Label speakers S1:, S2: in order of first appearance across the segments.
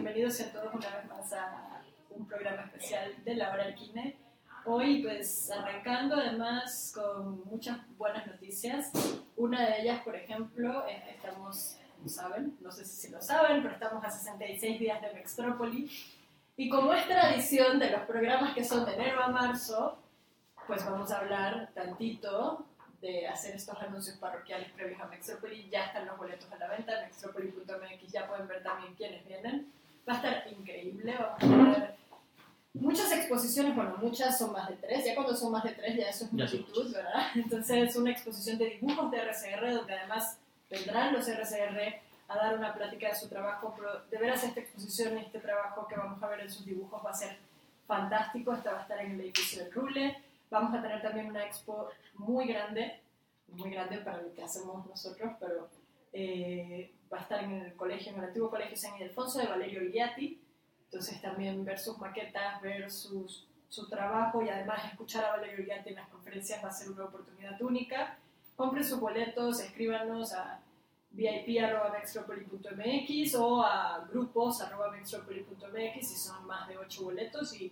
S1: bienvenidos a todos una vez más a un programa especial de La Hora del Kine. Hoy pues arrancando además con muchas buenas noticias. Una de ellas, por ejemplo, estamos, como saben, no sé si lo saben, pero estamos a 66 días de Mextrópoli. Y como es tradición de los programas que son de enero a marzo, pues vamos a hablar tantito de hacer estos anuncios parroquiales previos a Mextrópoli. Ya están los boletos a la venta, mextropoli.mx, ya pueden ver también quiénes vienen. Va a estar increíble, vamos a tener muchas exposiciones, bueno, muchas son más de 3, ya cuando son más de 3 ya eso es multitud, ¿verdad? Entonces una exposición de dibujos de RCR, donde además vendrán los RCR a dar una plática de su trabajo, pero de veras esta exposición y este trabajo que vamos a ver en sus dibujos va a ser fantástico. Esta va a estar en el edificio del Rule. Vamos a tener también una expo muy grande para lo que hacemos nosotros, pero va a estar en el colegio, en el antiguo colegio San Ildefonso de Valerio Gliatti. Entonces también ver sus maquetas, ver su trabajo y además escuchar a Valerio Gliatti en las conferencias va a ser una oportunidad única. Compren sus boletos, escríbanos a vip@mextropoli.mx o a grupos@mextropoli.mx si son más de 8 boletos y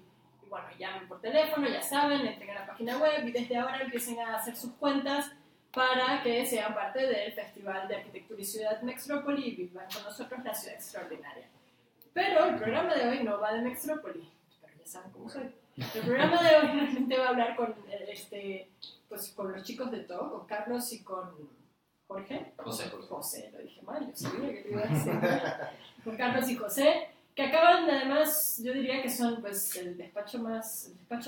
S1: bueno, llamen por teléfono, ya saben, entren a la página web y desde ahora empiecen a hacer sus cuentas para que sean parte del Festival de Arquitectura y Ciudad Mextrópoli y vivan con nosotros la ciudad extraordinaria. Pero el programa de hoy no va de Mextrópoli, pero ya saben cómo soy. El programa de hoy realmente va a hablar con, pues, con los chicos de todo, con Carlos y con Jorge. José, lo dije mal, yo sabía que lo iba a decir. Con Carlos y José, que acaban además, yo diría que son pues el despacho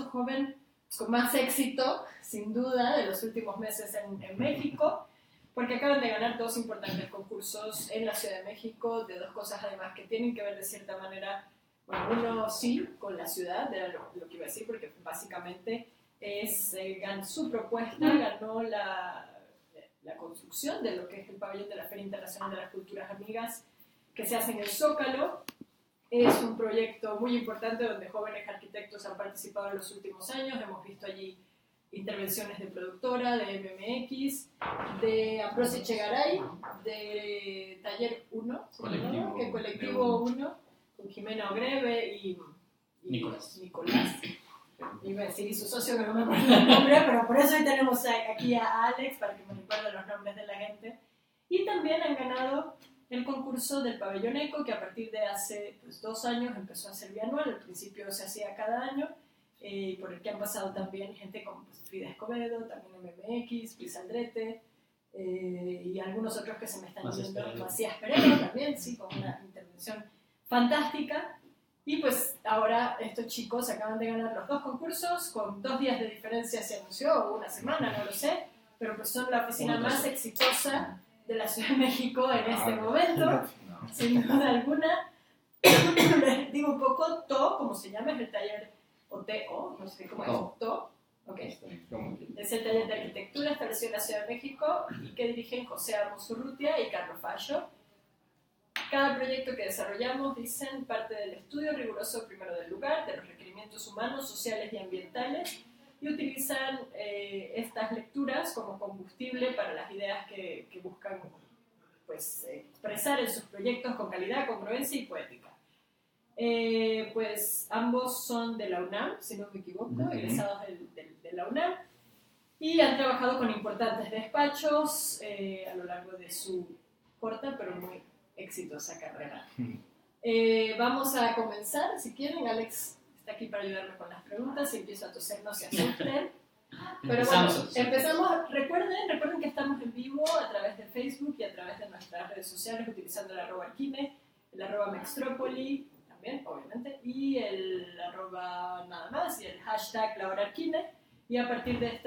S1: joven con más éxito, sin duda, de los últimos meses en México, porque acaban de ganar 2 importantes concursos en la Ciudad de México, de 2 cosas además que tienen que ver de cierta manera, bueno, uno sí, con la ciudad, era lo que iba a decir, porque básicamente su propuesta ganó la construcción de lo que es el pabellón de la Feria Internacional de las Culturas Amigas, que se hace en el Zócalo. Es un proyecto muy importante donde jóvenes arquitectos han participado en los últimos años. Hemos visto allí intervenciones de productora, de MMX, de Ambrosi Chegaray, de Taller 1, Colectivo 1, con Jimena Ogreve y Nicolás. Iba a decir, y su socio, que no me acuerdo el nombre, pero por eso hoy tenemos aquí a Alex, para que me recuerde los nombres de la gente. Y también han ganado el concurso del Pabellón Eco, que a partir de hace 2 años empezó a ser bianual. Al principio se hacía cada año, por el que han pasado también gente como Frida Escobedo, también MMX, Luis Aldrete, y algunos otros que se me están yendo. Macías Peredo también, sí, con una intervención fantástica. Y pues ahora estos chicos acaban de ganar los 2 concursos, con 2 días de diferencia se anunció, o 1 semana, no lo sé, pero pues son la oficina más exitosa de la Ciudad de México en este momento, sin duda alguna. Les digo un poco, como se llama, es el taller, o TO, no sé cómo es, TO, okay. Es el taller de arquitectura establecido en la Ciudad de México y que dirigen José Amos Urrutia y Carlos Fallo. Cada proyecto que desarrollamos, dicen, parte del estudio riguroso primero del lugar, de los requerimientos humanos, sociales y ambientales, y utilizan estas lecturas como combustible para las ideas que buscan pues, expresar en sus proyectos con calidad, congruencia y poética. Pues ambos son de la UNAM, si no me equivoco, egresados de la UNAM, y han trabajado con importantes despachos a lo largo de su corta pero muy exitosa carrera. Vamos a comenzar, si quieren. Alex está aquí para ayudarme con las preguntas. Si empiezo a toser, no se asusten. Pero bueno, empezamos. Recuerden que estamos en vivo a través de Facebook y a través de nuestras redes sociales, utilizando el @Arquine, el @Mextrópoli también, obviamente, y el @ nada más, y el hashtag La Hora Arquine. Y a partir de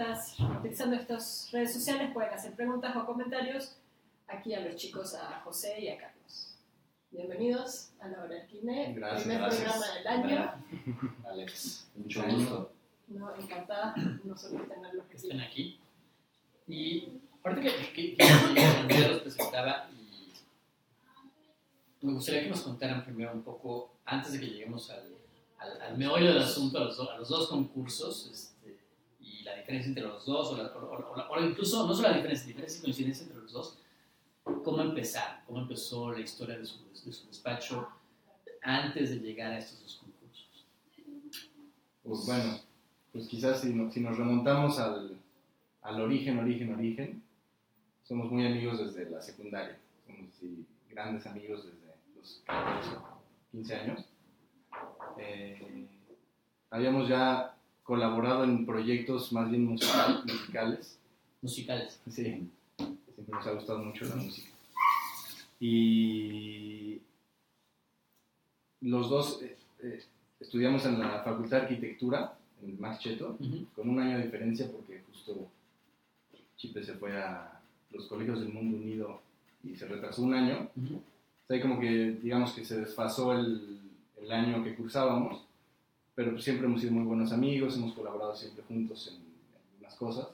S1: utilizando estas redes sociales, pueden hacer preguntas o comentarios aquí a los chicos, a José y a Carlos. Bienvenidos a La Hora Arquine, primer programa del año.
S2: Alex, mucho gusto.
S1: No, encantada nosotros tenerlos
S3: que estén aquí. Y aparte que ya los presentaba, y me gustaría que nos contaran primero un poco, antes de que lleguemos al meollo del asunto, a los 2 concursos, y la diferencia entre los 2, o incluso no solo la diferencia y coincidencia entre los 2. ¿Cómo empezó la historia de su despacho? antes de llegar a estos dos concursos?
S4: Pues bueno, pues quizás si nos remontamos al origen, somos muy amigos desde la secundaria. Somos sí, grandes amigos desde los 14, 15 años. Habíamos ya colaborado en proyectos más bien musicales.
S3: Musicales.
S4: Sí, siempre nos ha gustado mucho la música. Y los dos estudiamos en la Facultad de Arquitectura, en el Max Cheto, con un año de diferencia porque justo Chipe se fue a los colegios del Mundo Unido y se retrasó un año. O sea, ahí como que, digamos que se desfasó el año que cursábamos, pero pues siempre hemos sido muy buenos amigos, hemos colaborado siempre juntos en algunas cosas.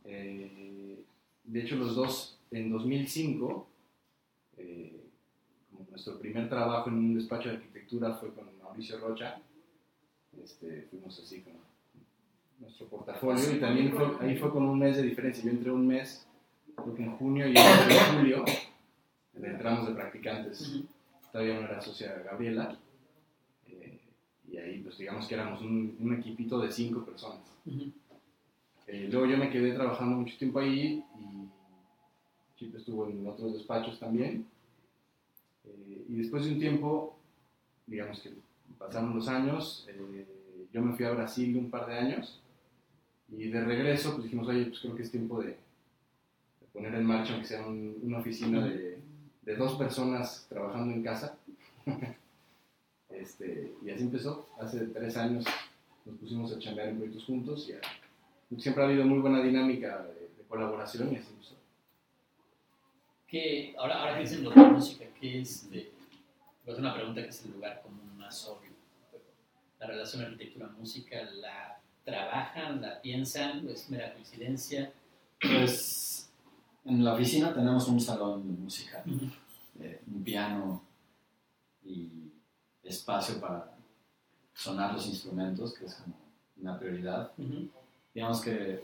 S4: De hecho, los dos en 2005, como nuestro primer trabajo en un despacho de arquitectura fue con Mauricio Rocha, fuimos así con nuestro portafolio y también ahí fue con un mes de diferencia. Yo entré un mes, creo que en junio, y en julio entramos de practicantes. Todavía no era socia Gabriela, y ahí pues digamos que éramos un equipito de 5 personas. Luego yo me quedé trabajando mucho tiempo ahí y Chip estuvo en otros despachos también. Y después de un tiempo, digamos que pasaron los años, yo me fui a Brasil un par de años y de regreso pues dijimos, oye, pues creo que es tiempo de poner en marcha aunque sea una oficina de 2 personas trabajando en casa. Y así empezó. Hace 3 años nos pusimos a chambear en proyectos juntos y siempre ha habido muy buena dinámica de colaboración y así empezó.
S3: Ahora que dicen lo de música, ¿qué es? Voy a hacer una pregunta que es el lugar común más obvio. La relación arquitectura-música, ¿la trabajan, la piensan, o es mera coincidencia?
S2: Pues en la oficina tenemos un salón de música, un piano y espacio para sonar los instrumentos, que es como una prioridad. Digamos que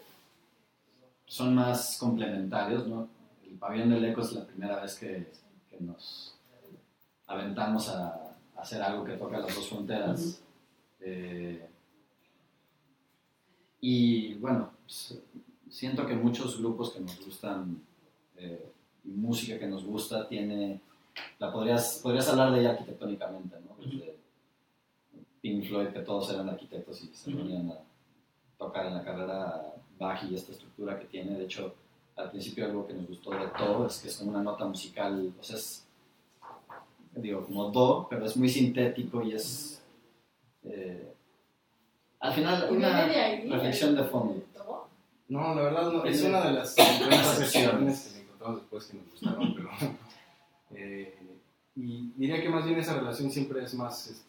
S2: son más complementarios, ¿no? El Pabellón del Eco es la primera vez que nos aventamos a hacer algo que toca las 2 fronteras. Y bueno, pues, siento que muchos grupos que nos gustan y música que nos gusta podrías hablar de ella arquitectónicamente, ¿no? Desde Pink Floyd, que todos eran arquitectos y se ponían a tocar en la carrera Bach y esta estructura que tiene. De hecho, al principio algo que nos gustó de todo es que es como una nota musical, o sea, es como do, pero es muy sintético y es al final una reflexión de fondo.
S4: No, la verdad no, es una de las excepciones que me encontramos después que nos gustaron, pero y diría que más bien esa relación siempre es más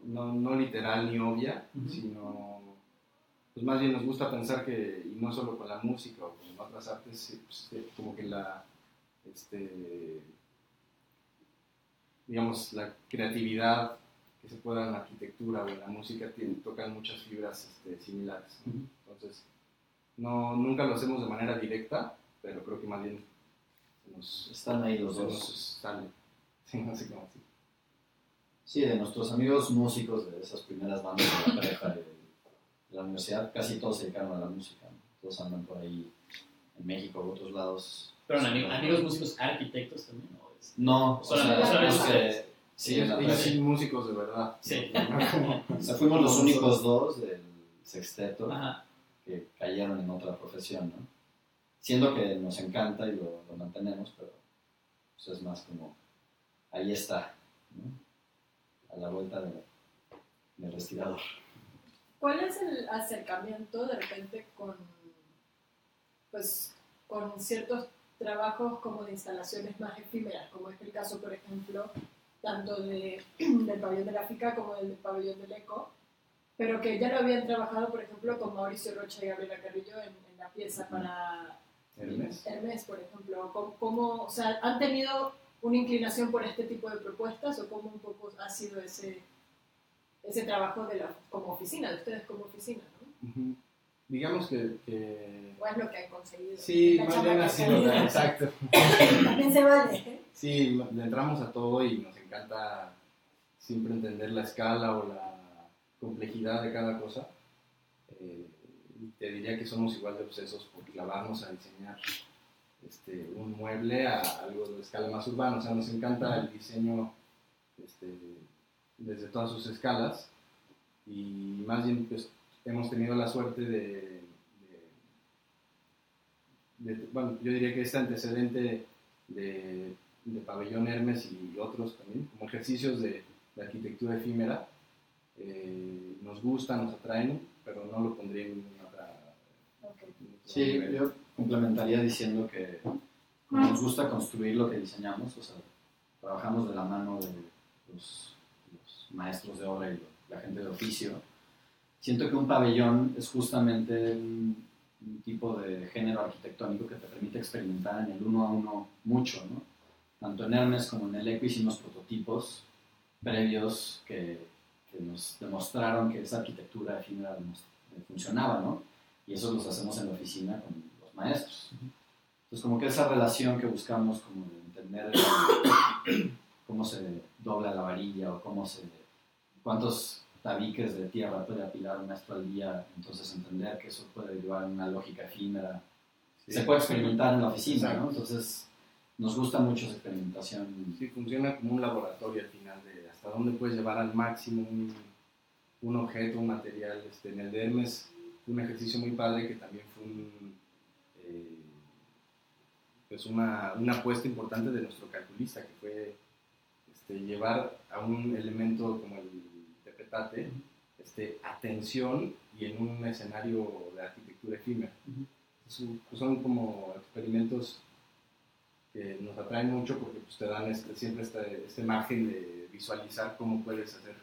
S4: no literal ni obvia, sino pues más bien nos gusta pensar que, y no solo con la música o con otras artes, pues, como que digamos, la creatividad que se pueda en la arquitectura o en la música tocan muchas fibras similares, ¿no? Entonces nunca lo hacemos de manera directa, pero creo que más bien
S2: están ahí los dos.
S4: Nos sale, sí, no sé cómo así.
S2: Sí, de nuestros amigos músicos de esas primeras bandas de la prepa de la universidad, casi todos se dedicaron a la música, ¿no? Todos andan por ahí en México u otros lados.
S3: ¿Pero amigos músicos arquitectos también?
S2: No,
S3: solamente
S2: sí,
S4: sí, músicos de verdad.
S3: Sí.
S2: O sea, fuimos los únicos 2 del sexteto
S3: Ajá.
S2: que cayeron en otra profesión, ¿no? Siendo que nos encanta y lo mantenemos, pero pues es más como, ahí está, ¿no? A la vuelta del respirador.
S1: ¿Cuál es el acercamiento de repente con ciertos trabajos como de instalaciones más efímeras, como es el caso, por ejemplo, tanto del Pabellón de la FICA como del Pabellón del Eco, pero que ya lo habían trabajado, por ejemplo, con Mauricio Rocha y Gabriela Carrillo en la pieza para Hermes, por ejemplo? ¿Cómo, o sea, han tenido una inclinación por este tipo de propuestas o cómo un poco ha sido ese trabajo como oficina, de ustedes como oficina, ¿no?
S4: Digamos que
S1: ¿O es lo que han conseguido?
S4: sí, más bien así, exacto.
S1: También se vale, ¿eh?
S4: Sí, le entramos a todo y nos encanta siempre entender la escala o la complejidad de cada cosa. Y te diría que somos igual de obsesos por clavarnos a diseñar un mueble a algo de escala más urbana. O sea, nos encanta el diseño desde todas sus escalas y más bien pues, hemos tenido la suerte bueno, yo diría que este antecedente de Pabellón Hermes y otros también, como ejercicios de arquitectura efímera, nos gustan, nos atraen, pero no lo pondría en ninguna otra.
S2: Sí, yo complementaría diciendo que como nos gusta construir lo que diseñamos, o sea, trabajamos de la mano de los maestros de obra y la gente de oficio. Siento que un pabellón es justamente un tipo de género arquitectónico que te permite experimentar en el uno a uno mucho, ¿no? Tanto en Hermes como en el Eco hicimos prototipos previos que nos demostraron que esa arquitectura efímera funcionaba, ¿no? Y eso los hacemos en la oficina con los maestros. Entonces, como que esa relación que buscamos como de entender cómo se dobla la varilla o cuántos tabiques de tierra puede apilar un maestro al día, entonces entender que eso puede derivar en una lógica efímera. Sí. Se puede experimentar en la oficina, ¿no? Entonces, nos gusta mucho esa experimentación.
S4: Sí, funciona como un laboratorio al final de hasta dónde puedes llevar al máximo un objeto, un material. En el de Hermes fue un ejercicio muy padre que también fue pues una apuesta importante de nuestro calculista, que fue llevar a un elemento como el tepetate, atención y en un escenario de arquitectura efímera. Pues son como experimentos que nos atraen mucho porque pues, te dan siempre este margen de visualizar cómo puedes hacer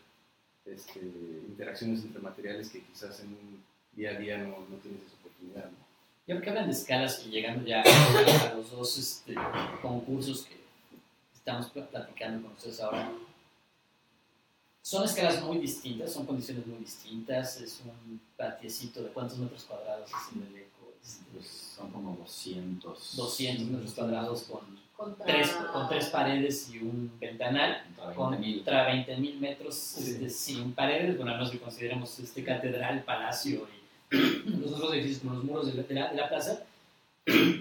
S4: interacciones entre materiales que quizás en un día a día no tienes esa oportunidad, ¿no?
S3: Yo creo que hablan de escalas que llegando ya a los dos concursos que estamos platicando con ustedes ahora, son escalas muy distintas, son condiciones muy distintas. Es un patiecito de ¿cuántos metros cuadrados es en el Eco?
S2: Pues son como 200
S3: metros cuadrados con tres paredes y un ventanal contra 20,000 metros sin paredes. Bueno, a menos que consideremos catedral, palacio y los otros edificios como los muros de la plaza.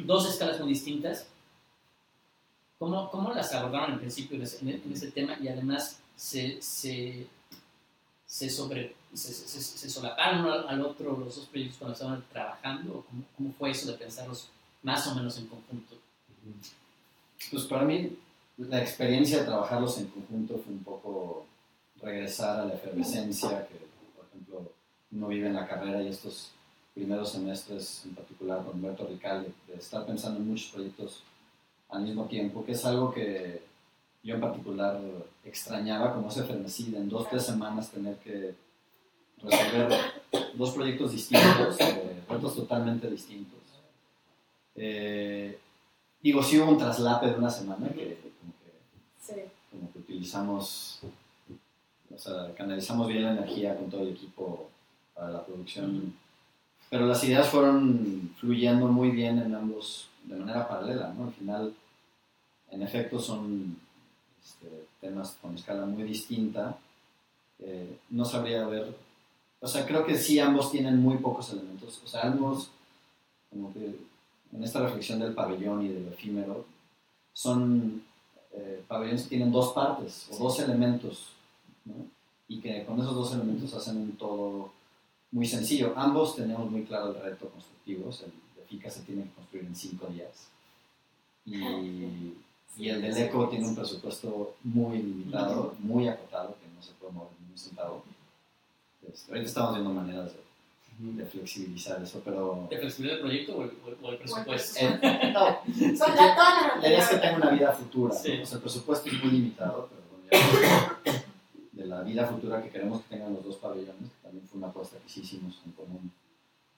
S3: Dos escalas muy distintas. ¿Cómo las abordaron al principio en ese tema? Y además se solaparon uno al otro los dos proyectos cuando estaban trabajando. ¿Cómo fue eso de pensarlos más o menos en conjunto?
S2: Pues para mí la experiencia de trabajarlos en conjunto fue un poco regresar a la efervescencia que, por ejemplo, uno vive en la carrera y estos primeros semestres, en particular con Humberto Ricalde, de estar pensando en muchos proyectos al mismo tiempo, que es algo que yo en particular extrañaba, como ese frenesí de en 2 o 3 semanas tener que resolver 2 proyectos distintos, retos totalmente distintos. Digo, sí hubo un traslape de una semana que como que utilizamos, o sea, canalizamos bien la energía con todo el equipo para la producción, pero las ideas fueron fluyendo muy bien en ambos de manera paralela, ¿no? Al final, en efecto, son temas con escala muy distinta. No sabría ver, o sea, creo que sí ambos tienen muy pocos elementos, o sea, ambos, como que en esta reflexión del pabellón y del efímero, son pabellones que tienen 2 partes o 2 elementos, ¿no? Y que con esos 2 elementos hacen un todo muy sencillo. Ambos tenemos muy claro el reto constructivo, el de FICA se tiene que construir en 5 días. Y el del Eco tiene un presupuesto muy limitado, muy acotado, que no se puede mover ni un centavo. Ahorita estamos viendo maneras de flexibilizar eso, pero...
S3: ¿De flexibilizar el proyecto o el presupuesto?
S2: No,
S1: son todas las
S2: la idea es que tenga una vida futura,
S3: sí.
S2: ¿no? O sea, el presupuesto es muy limitado, pero bueno, ya de la vida futura que queremos que tengan los 2 pabellones, que también fue una apuesta que sí hicimos en común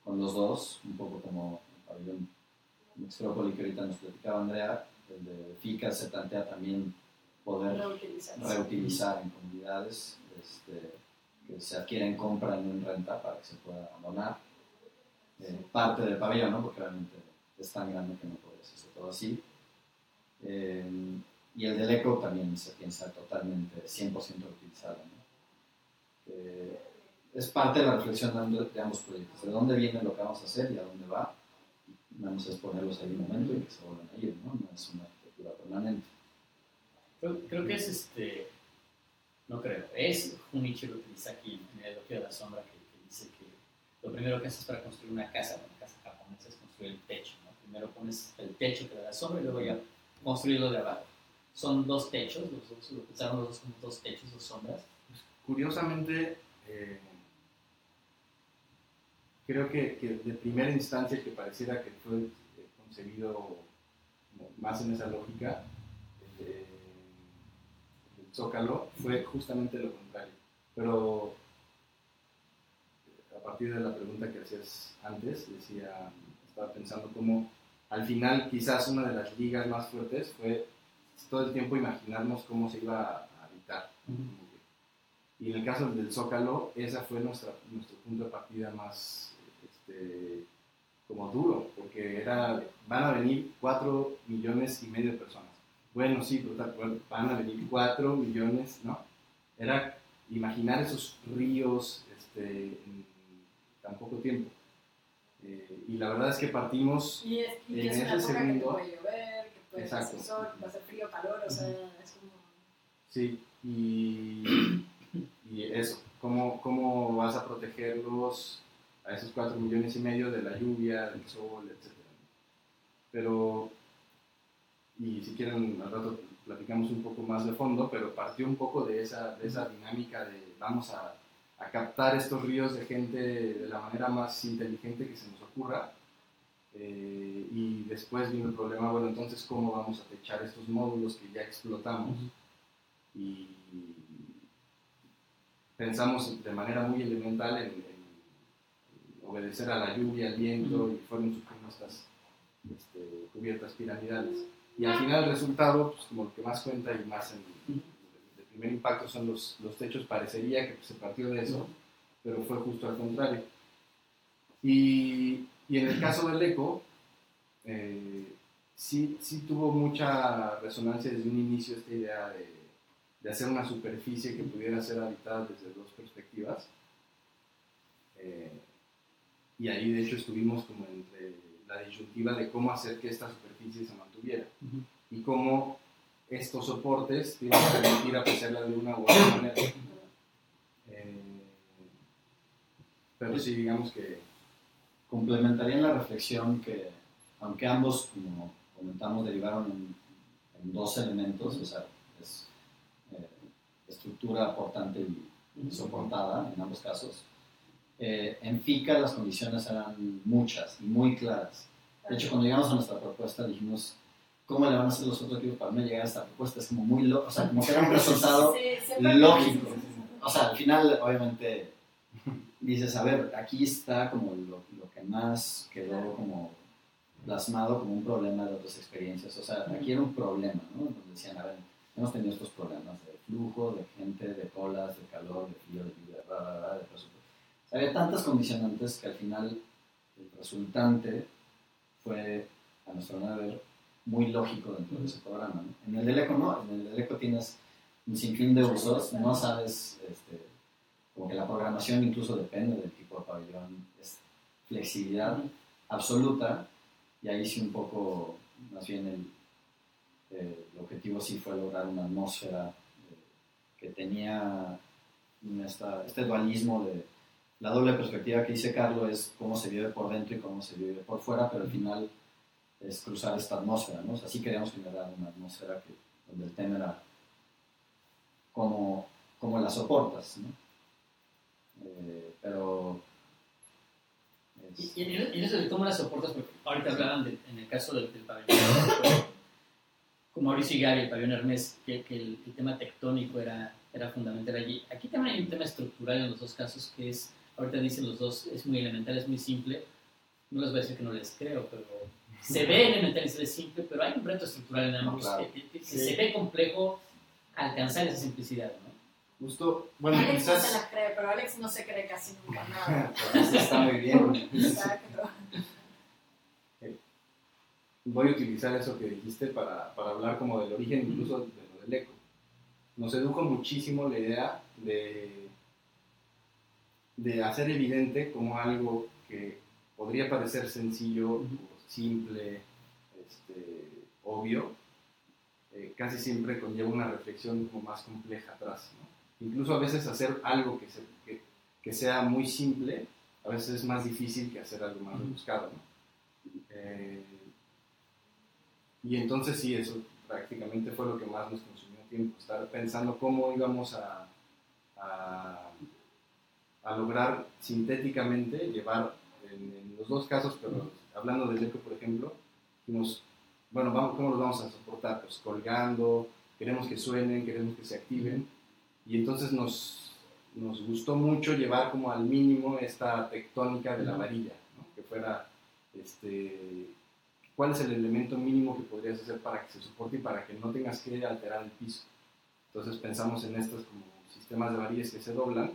S2: con los 2, un poco como el pabellón Metrópoli que ahorita nos platicaba Andrea. El de FICA se plantea también poder reutilizar en comunidades, que se adquieren, compran en renta para que se pueda donar parte del pabellón, ¿no? Porque realmente es tan grande que no puedes hacer todo así. Y el del eco también se piensa totalmente 100% utilizado, ¿no? Es parte de la reflexión de ambos proyectos, de dónde viene lo que vamos a hacer y a dónde va. Y vamos a exponerlos ahí un momento y que se vuelvan a ir, ¿no? No es una arquitectura permanente.
S3: Creo que es no creo, es Junichi lo utiliza aquí en el elogio de la sombra que dice que lo primero que haces para construir una casa japonesa es construir el techo, ¿no? Primero pones el techo que da la sombra y luego ya construirlo de abajo. Son dos techos, lo pensaron los dos como dos techos, dos sombras.
S4: Curiosamente, creo que de primera instancia que pareciera que fue concebido más en esa lógica, el Zócalo fue justamente lo contrario. Pero a partir de la pregunta que hacías antes, estaba pensando cómo al final quizás una de las ligas más fuertes fue todo el tiempo imaginarnos cómo se iba a habitar. Y en el caso del Zócalo, ese fue nuestro punto de partida más como duro, porque van a venir 4,5 millones de personas. Bueno, sí, pero van a venir 4 millones, ¿no? Era imaginar esos ríos en tan poco tiempo. Y la verdad es que partimos
S1: y
S4: en
S1: es una
S4: ese
S1: época
S4: segundo.
S1: que puede llover, que puede hacer sol, que puede hacer frío, calor, o sea, es como...
S4: Sí, y eso, ¿cómo vas a protegerlos a esos 4,5 millones de la lluvia, del sol, etcétera? Pero, y si quieren al rato platicamos un poco más de fondo, pero partió un poco de esa dinámica de vamos a captar estos ríos de gente de la manera más inteligente que se nos ocurra, y después vino el problema, bueno, entonces ¿cómo vamos a techar estos módulos que ya explotamos? Y pensamos de manera muy elemental en obedecer a la lluvia, al viento, y fueron surgiendo estas cubiertas piramidales. Y al final el resultado, pues, como lo que más cuenta y más de primer impacto son los techos. Parecería que se partió de eso, pero fue justo al contrario. Y en el caso del eco, sí tuvo mucha resonancia desde un inicio esta idea de hacer una superficie que pudiera ser habitada desde dos perspectivas. Y ahí de hecho estuvimos como entre la disyuntiva de cómo hacer que esta superficie se mantuviera y cómo estos soportes tienen que permitir apreciarla de una u otra manera. Pero sí, digamos que
S2: complementaría en la reflexión que, aunque ambos, como comentamos, derivaron en dos elementos, o sea, es estructura portante y soportada en ambos casos. En FICA las condiciones eran muchas y muy claras. De hecho, cuando llegamos a nuestra propuesta dijimos, ¿cómo le van a hacer los otros equipos para no llegar a esta propuesta? Es como muy o sea, como que era un resultado lógico. O sea, al final, obviamente, dices, a ver, aquí está como lo que más quedó como plasmado como un problema de otras experiencias. O sea, aquí era un problema, ¿no? Donde decían, a ver, hemos tenido estos problemas de flujo, de gente, de colas, de calor, de frío, de lluvia, de presupuesto. O sea, había tantas condicionantes que al final el resultante fue, a nuestra manera de ver, muy lógico dentro de ese programa, ¿no? En el del eco no, en el del eco tienes un sinfín de usos, no sabes, como que la programación incluso depende del tipo de pabellón, es flexibilidad absoluta, y ahí sí un poco, más bien el objetivo sí fue lograr una atmósfera que tenía este dualismo de la doble perspectiva que dice Carlos, es cómo se vive por dentro y cómo se vive por fuera, pero al final es cruzar esta atmósfera, ¿no? O sea, sí queríamos generar una atmósfera donde el tema era cómo la soportas, ¿no? Pero...
S3: Y en eso de cómo la soportas, porque ahorita hablaban en el caso del pabellón, como Mauricio y Gaby, el pabellón Hermes, que el tema tectónico era fundamental allí. Aquí también hay un tema estructural en los dos casos, que es, ahorita dicen los dos, es muy elemental, es muy simple. No les voy a decir que no les creo, pero se ve elemental y se ve simple, pero hay un reto estructural en ambos,
S2: claro.
S3: que se ve complejo alcanzar esa simplicidad, ¿no?
S4: Justo, bueno,
S1: Alex
S4: quizás...
S1: no se las cree, pero Alex no se cree casi nunca nada.
S4: Eso está muy bien.
S1: Exacto.
S4: voy a utilizar eso que dijiste para hablar como del origen, incluso de lo del eco. Nos sedujo muchísimo la idea de hacer evidente como algo que podría parecer sencillo, simple, obvio, casi siempre conlleva una reflexión como más compleja atrás, ¿no? Incluso a veces hacer algo que sea muy simple, a veces es más difícil que hacer algo más rebuscado, ¿no? Y entonces sí, eso prácticamente fue lo que más nos consumió tiempo, estar pensando cómo íbamos a lograr sintéticamente llevar, en los dos casos, pero hablando del eco, por ejemplo, ¿cómo los vamos a soportar? Pues colgando, queremos que suenen, queremos que se activen, y entonces nos gustó mucho llevar como al mínimo esta tectónica de la varilla, ¿no? Que fuera, ¿cuál es el elemento mínimo que podrías hacer para que se soporte y para que no tengas que alterar el piso? Entonces pensamos en estos como sistemas de varillas que se doblan,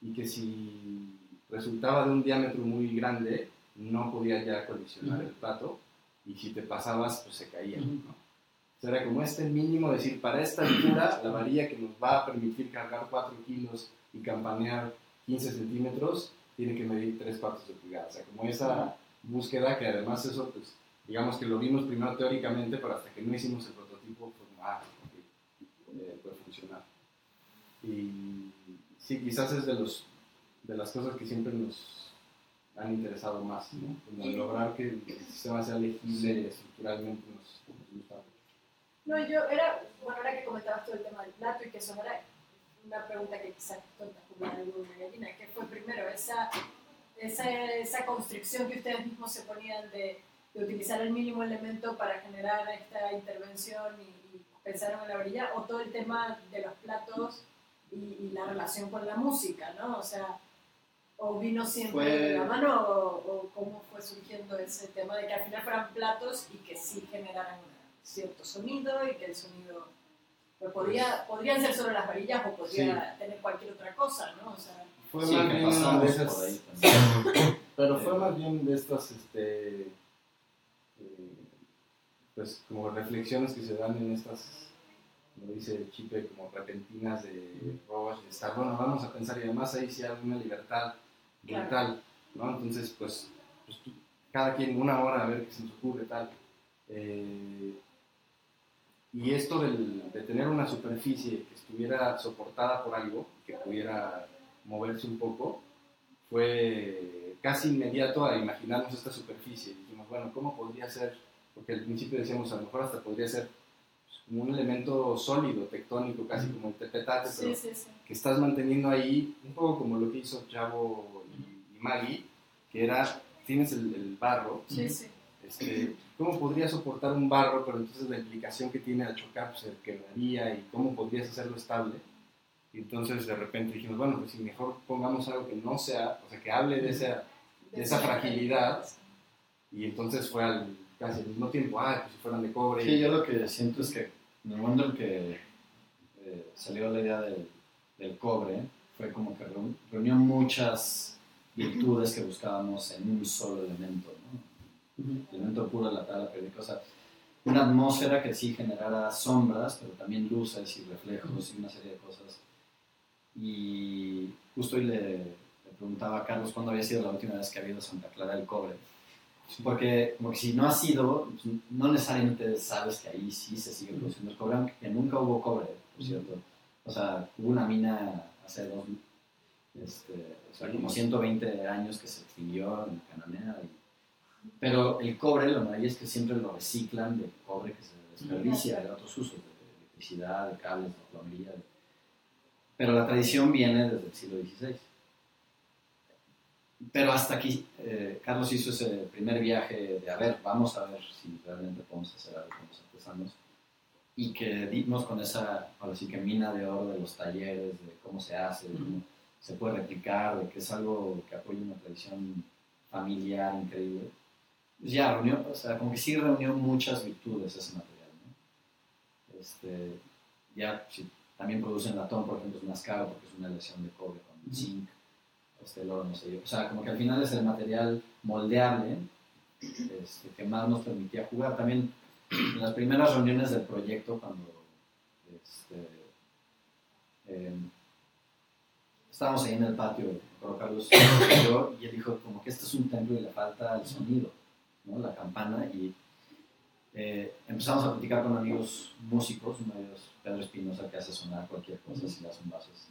S4: y que si resultaba de un diámetro muy grande, no podía ya colisionar el plato, y si te pasabas, pues se caía, ¿no? Entonces era como mínimo, decir, para esta altura, la varilla que nos va a permitir cargar 4 kilos y campanear 15 centímetros, tiene que medir 3/4 de pulgada. O sea, como esa búsqueda, que además eso, pues, digamos que lo vimos primero teóricamente, pero hasta que no hicimos el prototipo, pues, puede funcionar. Y sí, quizás es de las cosas que siempre nos han interesado más, ¿no? Como lograr que el sistema sea legible estructuralmente nos gusta mucho.
S1: No, ahora que comentabas todo el tema del plato y que eso era una pregunta que quizás tonta como algo de gallina, ¿qué fue primero? Esa constricción que ustedes mismos se ponían de utilizar el mínimo elemento para generar esta intervención y pensaron en la varilla, o todo el tema de los platos y la relación con la música, ¿no? O sea, ¿o vino siempre de la mano o cómo fue surgiendo ese tema de que al final fueran platos y que sí generaran cierto sonido y que el sonido pues, podrían ser solo las varillas o podría tener cualquier otra cosa, ¿no? O sea,
S4: fue
S2: sí,
S4: más
S2: que
S4: bien
S2: pasamos
S4: de esas,
S2: por ahí también.
S4: pero fue más bien de estas pues como reflexiones que se dan en estas, como dice Chipe, como repentinas de Roche, de estar, bueno, vamos a pensar, y además ahí sí hay una libertad brutal, ¿no? Entonces, pues cada quien 1 hora a ver qué se nos ocurre, tal. Y esto de tener una superficie que estuviera soportada por algo, que pudiera moverse un poco, fue casi inmediato a imaginarnos esta superficie. Dijimos, bueno, ¿cómo podría ser? Porque al principio decíamos, a lo mejor hasta podría ser como un elemento sólido, tectónico, casi como el tepetate, pero que estás manteniendo ahí, un poco como lo que hizo Chavo y Maggie, que era, tienes el barro, ¿cómo podrías soportar un barro, pero entonces la implicación que tiene al chocar pues, se quebraría, y cómo podrías hacerlo estable? Y entonces de repente dijimos, bueno, pues si mejor pongamos algo que no sea, o sea, que hable de esa fragilidad, y entonces fue casi al mismo tiempo, pues si fueran de cobre.
S2: Sí, yo lo que siento es que en el momento en que salió la idea del cobre, fue como que reunió muchas virtudes que buscábamos en un solo elemento, ¿no? El elemento puro de la tabla periódica, o sea, una atmósfera que sí generara sombras, pero también luces y reflejos y una serie de cosas. Y justo hoy le preguntaba a Carlos cuándo había sido la última vez que había ido a Santa Clara del Cobre. Porque como que si no ha sido, no necesariamente sabes que ahí sí se sigue produciendo el cobre, aunque nunca hubo cobre, por cierto. O sea, hubo una mina hace como 120 años que se extinguió en Cananea. Pero el cobre, lo maravilla es que siempre lo reciclan de cobre que se desperdicia de otros usos, de electricidad, de cables, de plomería. Pero la tradición viene desde el siglo XVI. Pero hasta aquí, Carlos hizo ese primer viaje de, vamos a ver si realmente podemos hacer algo con los artesanos. Y que dimos con esa, ahora sí que mina de oro de los talleres, de cómo se hace, de cómo se puede replicar, de que es algo que apoya una tradición familiar increíble. Pues ya reunió, o sea, como que sí reunió muchas virtudes ese material, ¿no? Ya, sí, también producen latón, por ejemplo, es más caro porque es una aleación de cobre con zinc. El oro no sé yo. O sea, como que al final es el material moldeable que más nos permitía jugar. También en las primeras reuniones del proyecto, cuando estábamos ahí en el patio, con Carlos y yo, y él dijo como que este es un templo y le falta el sonido, ¿no? La campana, y empezamos a platicar con amigos músicos, uno de ellos, Pedro Espinosa, que hace sonar cualquier cosa, si le hacen bases,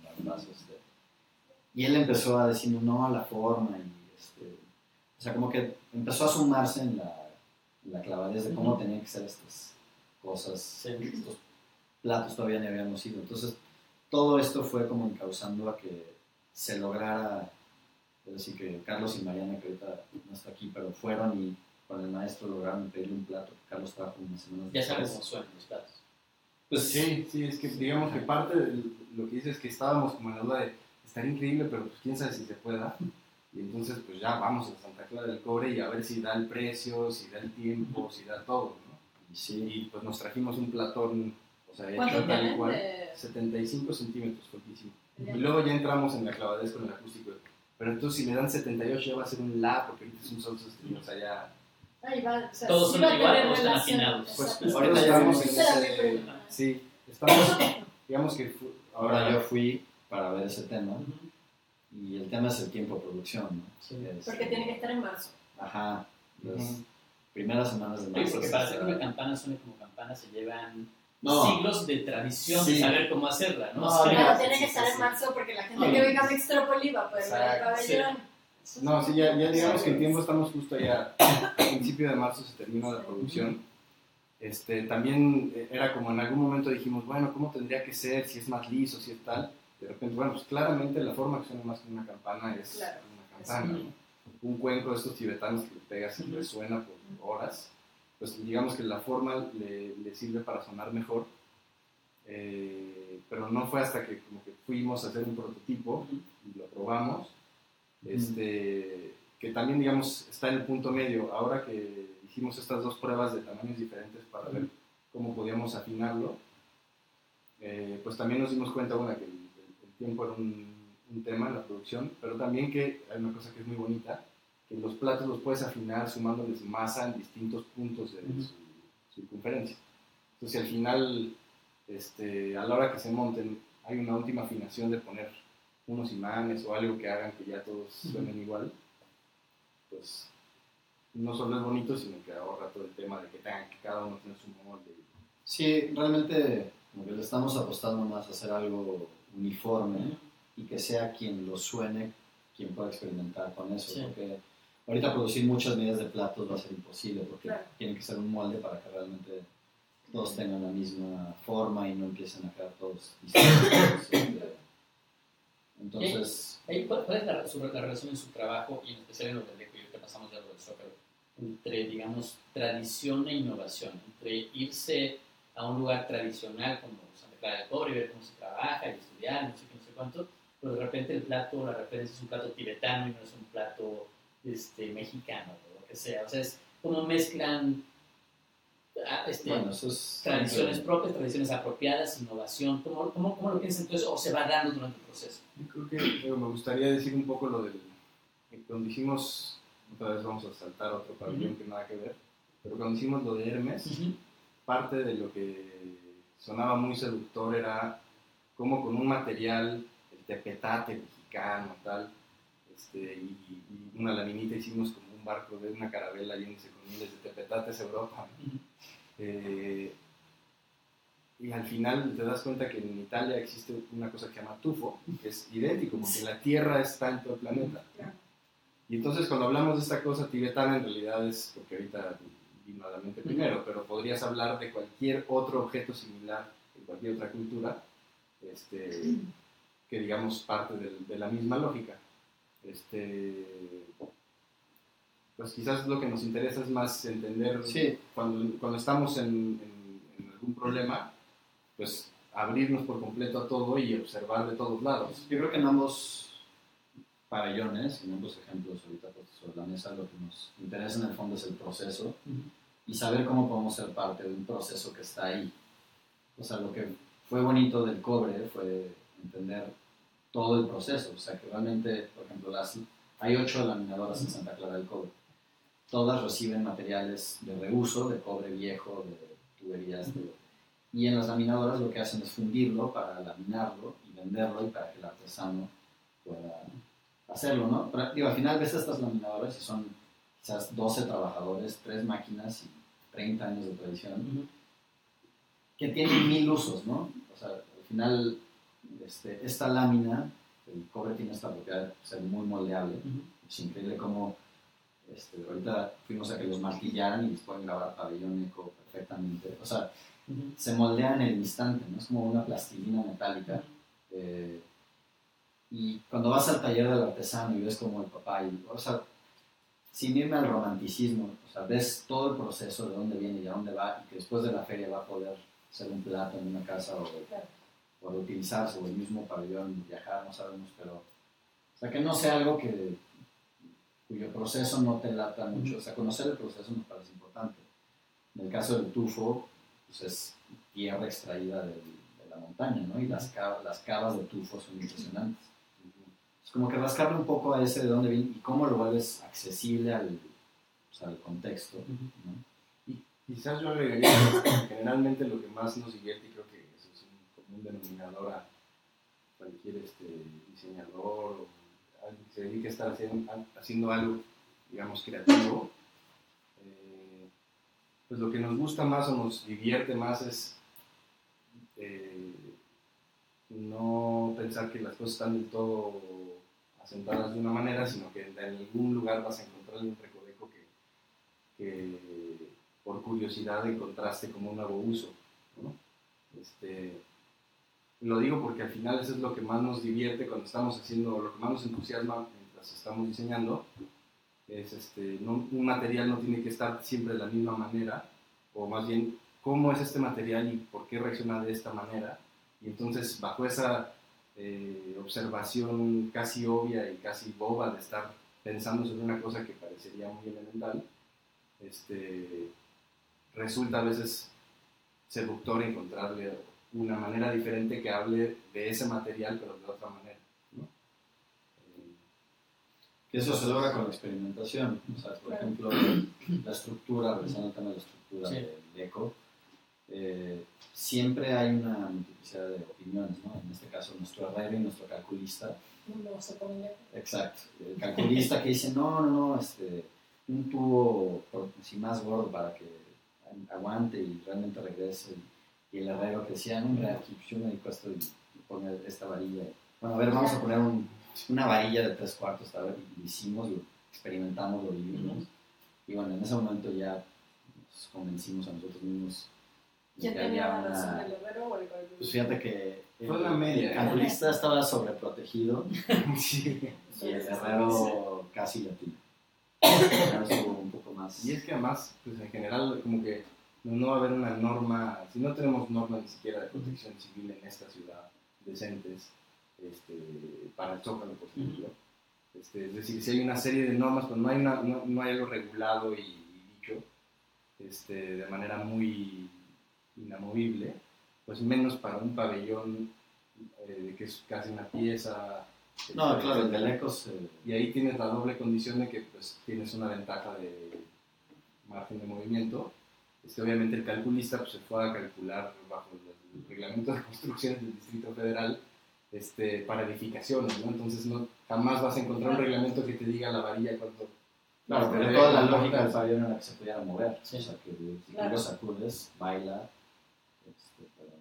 S2: y él empezó a decir no, la forma, y o sea, como que empezó a sumarse en la clavadez de cómo tenían que ser estas cosas, estos platos todavía no habíamos ido. Entonces, todo esto fue como encauzando a que se lograra, es decir, que Carlos y Mariana, que ahorita no está aquí, pero fueron y con el maestro lograron pedirle un plato que Carlos trajo unas semanas
S3: Ya sabes cómo suenan los platos.
S2: Pues
S4: sí, es que digamos que parte de lo que dices es que estábamos como en la duda de estar increíble, pero pues quién sabe si se pueda. Y entonces pues ya vamos a Santa Clara del Cobre y a ver si da el precio, si da el tiempo, si da todo, ¿no? Y pues nos trajimos un platón, o sea, hecho tal cual, 75 centímetros, fuertísimo. Y luego ya entramos en la clavadez con el acústico. Pero entonces si me dan 78 ya va a ser un La, porque ahorita es un sol sostenido, o sea, ya...
S1: Ahí va, o sea,
S3: todos
S1: sí
S3: son igual, todos están
S1: relación,
S3: afinados.
S4: Pues ahorita ya vamos en
S1: Esa
S4: ese... Sí, estamos, digamos que...
S2: ahora yo fui para ver ese tema, y el tema es el tiempo de producción, ¿no?
S3: Sí.
S1: Porque tiene que estar en marzo.
S2: Ajá, las primeras semanas de
S3: Sí,
S2: marzo.
S3: porque para hacer que una campana suene como campana se llevan
S2: No.
S3: siglos de tradición de
S2: Sí.
S3: saber cómo hacerla, ¿no?
S2: No,
S3: O sea,
S1: Claro,
S2: sí,
S1: tiene
S2: sí,
S1: que estar
S2: sí,
S1: en
S2: sí.
S1: marzo porque la gente que venga a Mextrópoli va a poder ver el
S4: Exacto,
S1: pabellón.
S4: No, sí, ya digamos que en tiempo estamos justo ya, a principio de marzo se termina la producción. También era como en algún momento dijimos, bueno, ¿cómo tendría que ser? Si es más liso, si es tal. De repente, bueno, pues claramente la forma que suena más que una campana es
S1: Claro,
S4: una campana, ¿no? Un cuenco de estos tibetanos que le pegas y resuena por horas, pues digamos que la forma le sirve para sonar mejor. Pero no fue hasta que como que fuimos a hacer un prototipo y lo probamos, que también digamos está en el punto medio. Ahora que hicimos estas dos pruebas de tamaños diferentes para ver cómo podíamos afinarlo, pues también nos dimos cuenta, bueno, que el tiempo era un tema en la producción, pero también que hay una cosa que es muy bonita, que los platos los puedes afinar sumándoles masa en distintos puntos de su circunferencia. Entonces, si al final, a la hora que se monten, hay una última afinación de poner unos imanes o algo que hagan que ya todos suenen igual, pues no solo es bonito, sino que ahorra todo el tema de que tengan que cada uno tiene su molde.
S2: Sí, realmente como que le estamos apostando más a hacer algo uniforme y que sea quien lo suene, quien pueda experimentar con eso, porque ahorita producir muchas medidas de platos va a ser imposible, porque tiene que ser un molde para que realmente todos tengan la misma forma y no empiecen a quedar todos distintos. Entonces...
S3: ¿Cuál es la relación en su trabajo, y en especial en lo del eco, y ahorita pasamos de algo del Zócalo, entre, digamos, tradición e innovación, entre irse a un lugar tradicional como Santa Clara del Cobre y ver cómo se trabaja y estudiar, no sé qué, no sé cuánto, pero de repente el plato, la referencia es un plato tibetano y no es un plato mexicano o lo que sea? O sea, es como mezclan
S2: bueno, eso es
S3: tradiciones propias, tradiciones apropiadas, innovación. ¿Cómo lo piensan entonces o se va dando durante el proceso?
S4: Yo creo que me gustaría decir un poco lo del... Cuando hicimos, otra vez vamos a saltar otro pabellón que nada que ver, pero cuando hicimos lo de Hermes, parte de lo que sonaba muy seductor era cómo con un material, el tepetate mexicano, tal, y una laminita hicimos como un barco de una carabela yéndose con miles de tepetates a Europa. Y al final te das cuenta que en Italia existe una cosa que se llama tufo, que es idéntico, porque la tierra está en todo el planeta. Y entonces cuando hablamos de esta cosa tibetana, en realidad es, porque ahorita vino a la mente primero, pero podrías hablar de cualquier otro objeto similar en cualquier otra cultura, que digamos parte de la misma lógica. Pues quizás lo que nos interesa es más entender cuando estamos en algún problema, pues abrirnos por completo a todo y observar de todos lados.
S2: Yo creo que en ambos pabellones, en ambos ejemplos ahorita puestos sobre la mesa, lo que nos interesa en el fondo es el proceso y saber cómo podemos ser parte de un proceso que está ahí. O sea, lo que fue bonito del cobre fue entender todo el proceso. O sea, que realmente, por ejemplo, hay 8 laminadoras en Santa Clara del Cobre. todas reciben materiales de reuso, de cobre viejo, de tuberías. Y en las laminadoras lo que hacen es fundirlo para laminarlo y venderlo y para que el artesano pueda hacerlo, ¿no? Pero, digo, al final ves estas laminadoras y son quizás 12 trabajadores, 3 máquinas y 30 años de tradición, que tienen 1000 usos, ¿no? O sea, al final esta lámina, el cobre tiene esta propiedad de ser muy moldeable. Es increíble cómo ahorita fuimos a que los martillaran y les pueden grabar pabellón eco perfectamente. O sea, se moldean en el instante, ¿no? Es como una plastilina metálica. Y cuando vas al taller del artesano y ves como el papá, o sea, sin irme al romanticismo, o sea, ves todo el proceso de dónde viene y a dónde va, y que después de la feria va a poder ser un plato en una casa o reutilizarse, o el mismo pabellón, viajar, no sabemos, pero, o sea, que no sea algo cuyo proceso no te lata mucho. O sea, conocer el proceso me parece importante. En el caso del tufo, pues es tierra extraída de la montaña, ¿no? Y las cavas de tufo son impresionantes. Es como que rascarle un poco a ese de dónde viene y cómo lo vuelves accesible al contexto, ¿no?
S4: Y quizás yo agregaría que generalmente lo que más nos divierte, y creo que eso es un común denominador a cualquier diseñador o alguien que se dedique a estar haciendo algo, digamos, creativo, pues lo que nos gusta más o nos divierte más es no pensar que las cosas están del todo asentadas de una manera, sino que en algún lugar vas a encontrar un recoveco que por curiosidad encontraste como un nuevo uso, ¿no? Lo digo porque al final eso es lo que más nos divierte cuando estamos haciendo, lo que más nos entusiasma mientras estamos diseñando, es un material no tiene que estar siempre de la misma manera, o más bien cómo es este material y por qué reacciona de esta manera, y entonces bajo esa observación casi obvia y casi boba de estar pensando sobre una cosa que parecería muy elemental, resulta a veces seductor encontrarle una manera diferente que hable de ese material pero de otra manera, ¿no?
S2: Eso se logra con la experimentación. O sea, por ejemplo, la estructura, regresando al tema de la estructura del eco, siempre hay una multiplicidad de opiniones, ¿no? En este caso, nuestro herrero y nuestro calculista.
S1: No se pone de...
S2: Exacto. El calculista que dice, no, un tubo así más gordo para que aguante y realmente regrese. Y el herrero que decía, no, aquí yo me dedico a esto y pone esta varilla. Bueno, a ver, vamos a poner una varilla de 3/4, a ver, y lo hicimos, lo experimentamos, lo vivimos. Y bueno, en ese momento ya nos convencimos a nosotros mismos.
S1: ¿Quién tenía la razón, el herrero o el calculista?
S2: Pues fíjate que
S4: el
S2: calculista estaba sobreprotegido
S4: sí.
S2: y el herrero casi latino. Estuvo un poco más.
S4: Y es que además, pues en general, como que no va a haber una norma, si no tenemos normas ni siquiera de protección civil en esta ciudad decentes, para el Zócalo, por ejemplo. Es decir, si hay una serie de normas, pero no hay algo regulado y dicho de manera muy inamovible, pues menos para un pabellón que es casi una pieza.
S2: No, claro, el del eco
S4: y ahí tienes la doble condición de que pues, tienes una ventaja de margen de movimiento. Obviamente el calculista pues, se fue a calcular bajo el reglamento de construcciones del Distrito Federal para edificaciones, ¿no? Entonces jamás vas a encontrar un reglamento que te diga la varilla cuánto.
S2: Claro, pero toda la lógica del pabellón era que se pudiera mover.
S3: Sí.
S2: O sea, que si tú lo sacudes, baila. Pero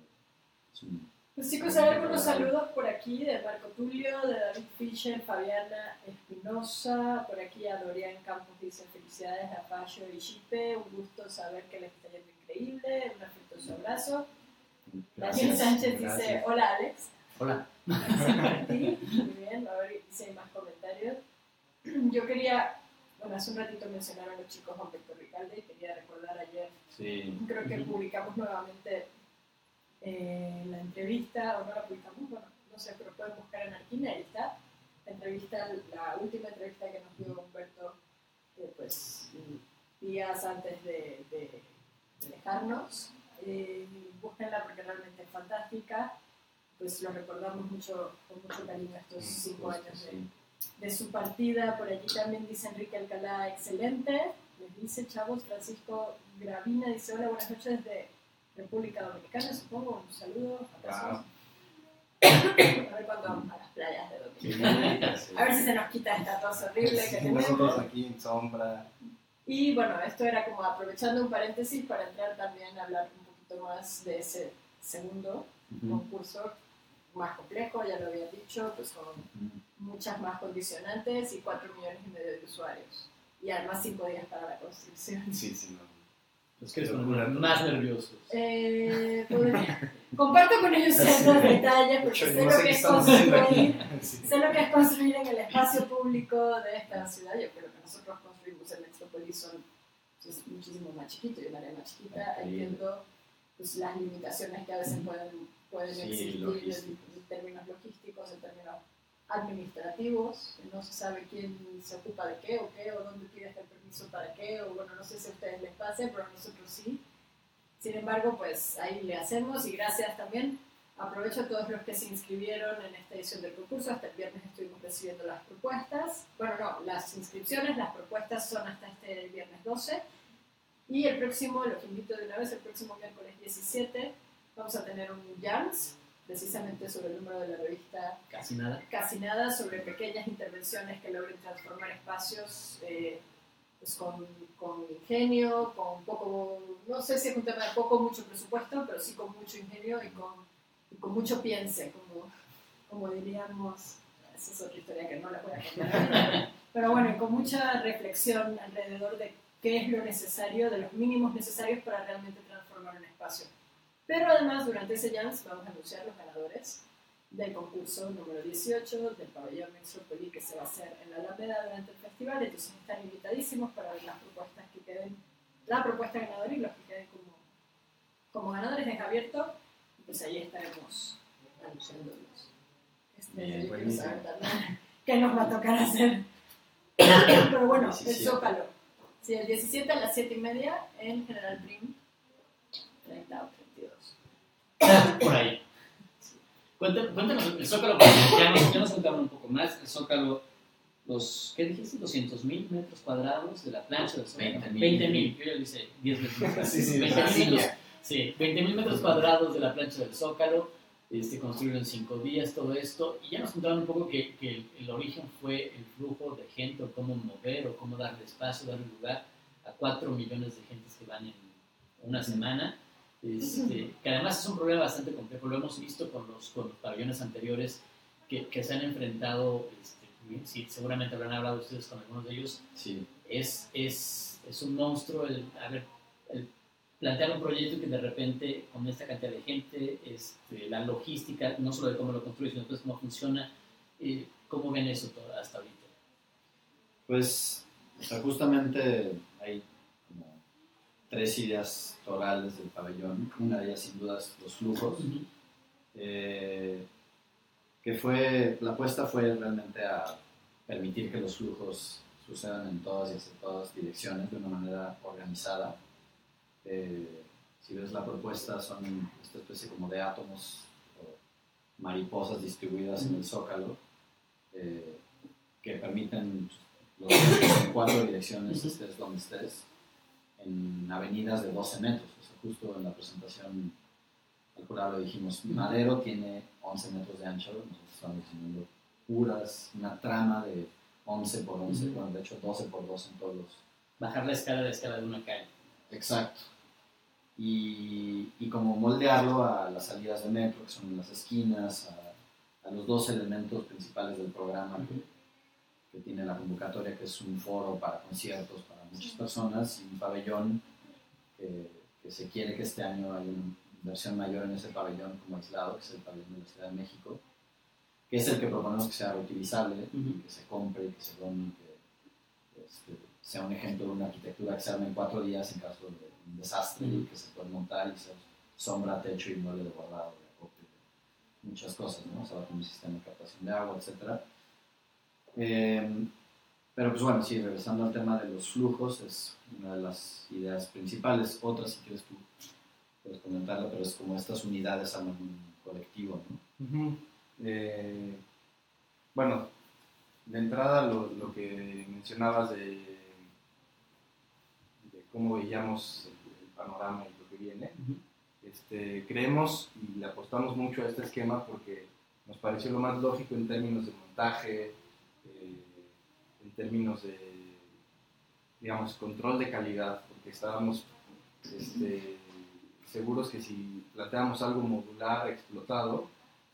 S2: es un...
S1: Pues chicos, hay algunos saludos por aquí de Marco Tulio, de David Fischer, Fabiana Espinosa, por aquí a Dorian Campos dice felicidades a Fallo y Chipe, un gusto saber que les está yendo increíble, un afectuoso abrazo. Daniel Sánchez dice, hola Alex.
S3: Hola.
S1: Muy bien, a ver si hay más comentarios. Yo quería, bueno, hace un ratito mencionaron los chicos Juan Víctor Ricalde y quería recordar ayer, creo que publicamos nuevamente la entrevista, o no la publicamos, bueno, no sé, pero pueden buscar en Arquina, ahí está, la última entrevista que nos dio Humberto, pues días antes de dejarnos. Búsquenla porque realmente es fantástica, pues lo recordamos con mucho cariño estos 5 años de su partida. Por allí también dice Enrique Alcalá, excelente, les dice, chavos. Francisco Gravina dice, hola, buenas noches desde República Dominicana, supongo, un saludo.
S4: Ah.
S1: A ver cuándo vamos a las playas de Dominicana. A ver si se nos quita esta tos horrible que
S4: Nosotros
S1: tenemos.
S4: aquí en sombra.
S1: Y bueno, esto era como aprovechando un paréntesis para entrar también a hablar un poquito más de ese segundo concurso más complejo, ya lo había dicho, pues con muchas más condicionantes y 4,5 millones de usuarios. Y además 5 días para la construcción.
S4: Sí, sí, no.
S3: Los que son más nerviosos.
S1: Comparto con ellos ciertos detalles porque sé lo que es construir.
S4: Sí.
S1: Sé lo que es construir en el espacio público de esta ciudad. Yo creo que nosotros construimos el Metrópolis son pues, muchísimo más chiquito y un área más chiquita. Entiendo pues, las limitaciones que a veces pueden
S2: Sí,
S1: existir
S2: logísticos.
S1: en términos logísticos, en términos administrativos, que no se sabe quién se ocupa de qué, o dónde pides el permiso para qué, o bueno, no sé si a ustedes les pase, pero a nosotros sí. Sin embargo, pues ahí le hacemos y gracias también. Aprovecho a todos los que se inscribieron en esta edición del concurso. Hasta el viernes estuvimos recibiendo las propuestas. Bueno, no, las inscripciones, las propuestas son hasta este viernes 12. Y el próximo, los invito de una vez, el próximo miércoles 17, vamos a tener un Jams, precisamente sobre el número de la revista
S3: Casi nada.
S1: sobre pequeñas intervenciones que logren transformar espacios pues con ingenio, con poco, no sé si es un tema de poco o mucho presupuesto, pero sí con mucho ingenio y con mucho piense, como diríamos, esa es otra historia que no la voy a contar, pero bueno, y con mucha reflexión alrededor de qué es lo necesario, de los mínimos necesarios para realmente transformar un espacio. Pero además, durante ese Jams vamos a anunciar los ganadores del concurso número 18 del pabellón Metrópoli que se va a hacer en la Alameda durante el festival. Entonces están invitadísimos para ver las propuestas que queden, la propuesta ganadora y los que queden como ganadores es abierto. Pues ahí estaremos anunciándolos.
S2: Bien,
S1: yo quiero
S4: buenísimo.
S1: saber también qué nos va a tocar hacer. Pero bueno,
S2: 17.
S1: el Zócalo. Sí, el 17 a las 7:30 en General Prim 30 o 32.
S3: Por ahí. Cuéntanos el Zócalo, porque ya nos contaron un poco más. El Zócalo, ¿qué dijiste? 200,000 metros cuadrados de la plancha del Zócalo. 20,000. Yo ya lo hice 10 veces.
S4: Sí,
S3: 20,000 metros, sí, 20,000 metros cuadrados de la plancha del Zócalo. Construyeron en 5 días todo esto. Y ya nos contaron un poco que el origen fue el flujo de gente, o cómo mover, o cómo darle espacio, darle lugar a 4 millones de gentes que van en una semana. Que además es un problema bastante complejo, lo hemos visto con los pabellones anteriores que se han enfrentado, sí, seguramente habrán hablado ustedes con algunos de ellos,
S2: Sí.
S3: es un monstruo el plantear un proyecto que de repente con esta cantidad de gente, la logística, no solo de cómo lo construyes, sino después cómo funciona, ¿cómo ven eso hasta ahorita?
S2: Pues, o sea, justamente hay como 3 ideas torales del pabellón. Una de ellas, sin duda, es los flujos. Que fue, la apuesta fue realmente a permitir que los flujos sucedan en todas y hacia todas direcciones de una manera organizada. Si ves la propuesta, son esta especie como de átomos o mariposas distribuidas en el Zócalo que permiten los en 4 direcciones, estés donde estés, en avenidas de 12 metros. O sea, justo en la presentación al jurado le dijimos, Madero tiene 11 metros de ancho, nosotros estamos diseñando una trama de 11 por 11, bueno, de hecho 12 por 12 en todos los...
S3: Bajar la escala de una calle.
S2: Exacto. Y como moldearlo a las salidas de metro, que son en las esquinas, a los 2 elementos principales del programa que tiene la convocatoria, que es un foro para conciertos para muchas personas y un pabellón que se quiere que este año haya una inversión mayor en ese pabellón como aislado, que es el pabellón de la Ciudad de México, que es el que proponemos que sea reutilizable, que se compre, que se done, que sea un ejemplo de una arquitectura que se arme en 4 días en caso de un desastre y que se puede montar y ser sombra, techo y mueble de guardado, de acopio, muchas cosas, ¿no? O sea, va a tener un sistema de captación de agua, etc. Pero pues bueno, sí, regresando al tema de los flujos, es una de las ideas principales. Otra, si quieres tú puedes comentarla, pero es como estas unidades arman un colectivo, ¿no?
S4: Bueno, de entrada lo que mencionabas cómo veíamos el panorama y lo que viene. Creemos y le apostamos mucho a este esquema porque nos pareció lo más lógico en términos de montaje, en términos de, digamos, control de calidad, porque estábamos seguros que si planteábamos algo modular, explotado,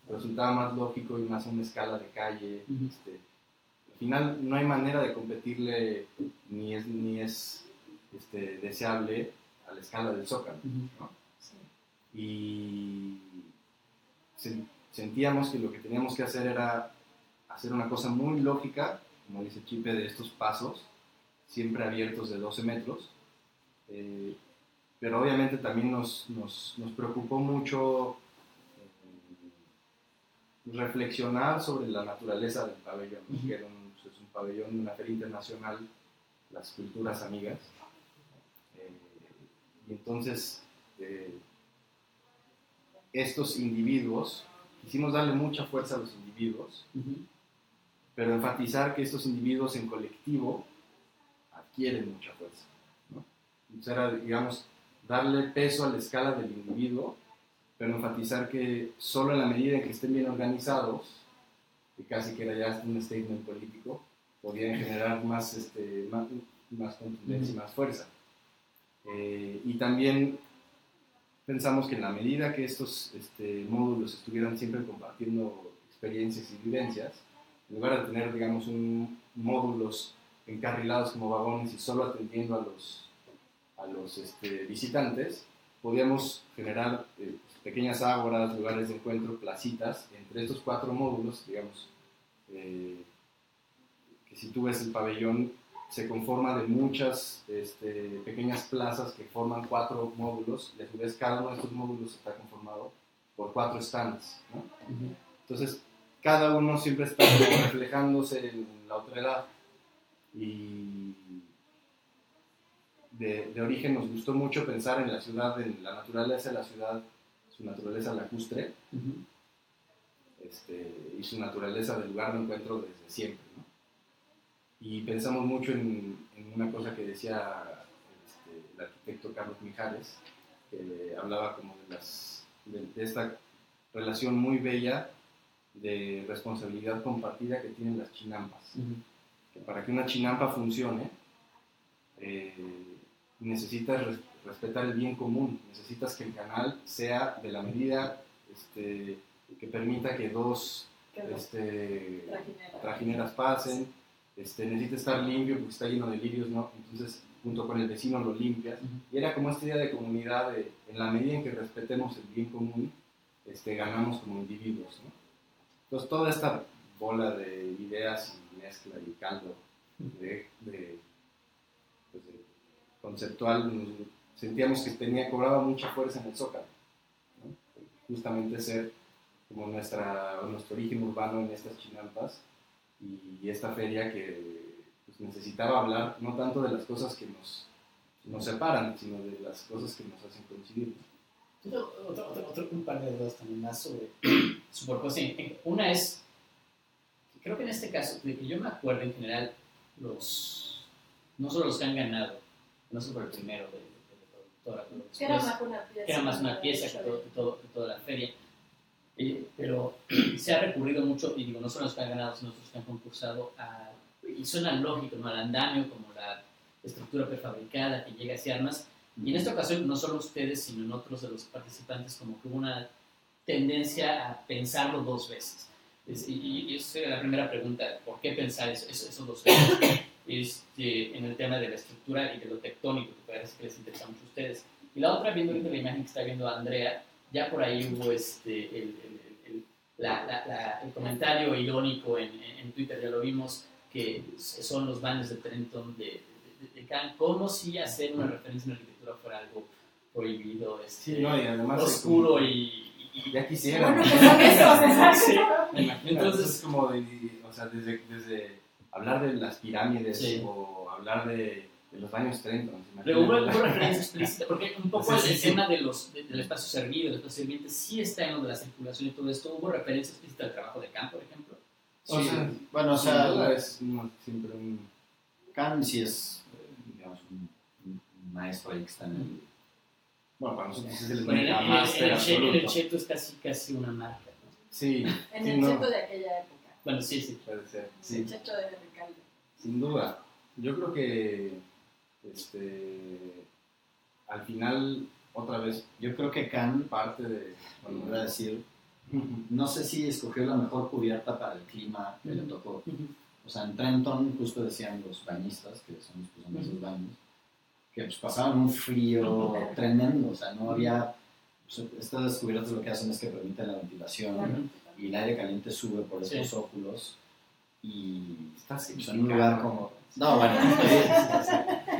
S4: resultaba más lógico y más a una escala de calle. Al final no hay manera de competirle, ni es deseable a la escala del Zócalo, ¿no?
S1: Sí.
S4: Y sentíamos que lo que teníamos que hacer era hacer una cosa muy lógica, como dice Chipe, de estos pasos, siempre abiertos de 12 metros, pero obviamente también nos preocupó mucho reflexionar sobre la naturaleza del pabellón, que era es un pabellón de una feria internacional, las culturas amigas, y entonces estos individuos, quisimos darle mucha fuerza a los individuos, pero enfatizar que estos individuos en colectivo adquieren mucha fuerza, ¿no? Entonces era, digamos, darle peso a la escala del individuo, pero enfatizar que solo en la medida en que estén bien organizados, y casi que era ya un statement político, podían generar más contundencia y más fuerza. Y también pensamos que en la medida que estos módulos estuvieran siempre compartiendo experiencias y vivencias, en lugar de tener, digamos, módulos encarrilados como vagones y solo atendiendo a los visitantes, podíamos generar pequeñas ágoras, lugares de encuentro, placitas, entre estos 4 módulos, digamos, que si tú ves el pabellón, se conforma de muchas pequeñas plazas que forman 4 módulos, y a su vez cada uno de estos módulos está conformado por 4 stands, ¿no? Entonces, cada uno siempre está reflejándose en la otra edad, y de origen nos gustó mucho pensar en la ciudad, en la naturaleza de la ciudad, su naturaleza lacustre, y su naturaleza del lugar de encuentro desde siempre, ¿no? Y pensamos mucho en una cosa que decía el arquitecto Carlos Mijares, que hablaba como de esta relación muy bella de responsabilidad compartida que tienen las chinampas. Que para que una chinampa funcione, necesitas respetar el bien común, necesitas que el canal sea de la medida que permita que 2 trajineras pasen, necesita estar limpio porque está lleno de lirios, ¿no? Entonces junto con el vecino lo limpias, y era como esta idea de comunidad, en la medida en que respetemos el bien común, ganamos como individuos, ¿no? Entonces toda esta bola de ideas y mezcla y caldo de conceptual, sentíamos que cobraba mucha fuerza en el Zócalo, ¿no? Justamente ser como nuestro origen urbano en estas chinampas, y esta feria que pues, necesitaba hablar no tanto de las cosas que nos separan, sino de las cosas que nos hacen coincidir.
S3: Un par de dudas también más sobre su propósito. Una es, creo que en este caso, de que yo me acuerdo en general, no solo los que han ganado, no solo el primero de toda la
S1: que era más una pieza
S3: que toda la feria. Pero se ha recurrido mucho, y digo, no solo los que han ganado, sino los que han concursado, y suena lógico, ¿no? Al andamio, como la estructura prefabricada que llega hacia armas. Y en esta ocasión, no solo ustedes, sino en otros de los participantes, como que hubo una tendencia a pensarlo 2 veces. Y esa sería la primera pregunta: ¿por qué pensar eso 2 veces? En el tema de la estructura y de lo tectónico, que parece que les interesa mucho a ustedes. Y la otra, viendo ahorita la imagen que está viendo Andrea, ya por ahí hubo el comentario irónico en Twitter, ya lo vimos, que son los baños de Trenton de Kant, como si hacer una referencia en arquitectura fuera algo prohibido,
S4: sí, no, y además
S3: oscuro y
S4: ya quisieran.
S1: Bueno, que son esos, exacto.
S4: Entonces es como desde hablar de las pirámides,
S3: sí,
S4: o hablar de los baños Trenton.
S3: Pero hubo referencia explícita, porque un poco el tema del espacio servido, del espacio sirviente, sí está en lo de la circulación y todo esto. ¿Hubo referencia explícita al trabajo de Kant, por ejemplo?
S2: Sí, bueno, o sea,
S4: es siempre un...
S2: Kant sí es, digamos, un maestro ahí que está en el...
S4: Bueno, para nosotros es el
S3: Bueno,
S4: mega máster
S3: el
S4: absoluto.
S3: cheto es casi una marca, ¿no?
S4: Sí,
S1: En
S4: sí,
S1: el
S4: no,
S1: cheto de aquella época.
S3: Bueno, sí.
S4: puede ser.
S1: El
S4: Sí,
S1: cheto de Recalde.
S4: sin duda. Yo creo que al final, otra vez,
S2: Yo creo que Can,
S4: parte de...
S2: bueno, voy a decir, no sé si escogió la mejor cubierta para el clima que le tocó. O sea, en Trenton, justo decían los bañistas, que son los que usan esos baños, que pues, pasaban un frío tremendo, o sea, no había... Pues, estas cubiertas lo que hacen es que permiten la ventilación y el aire caliente sube por estos óculos y
S4: Estás
S2: pues, en un lugar como... No, bueno,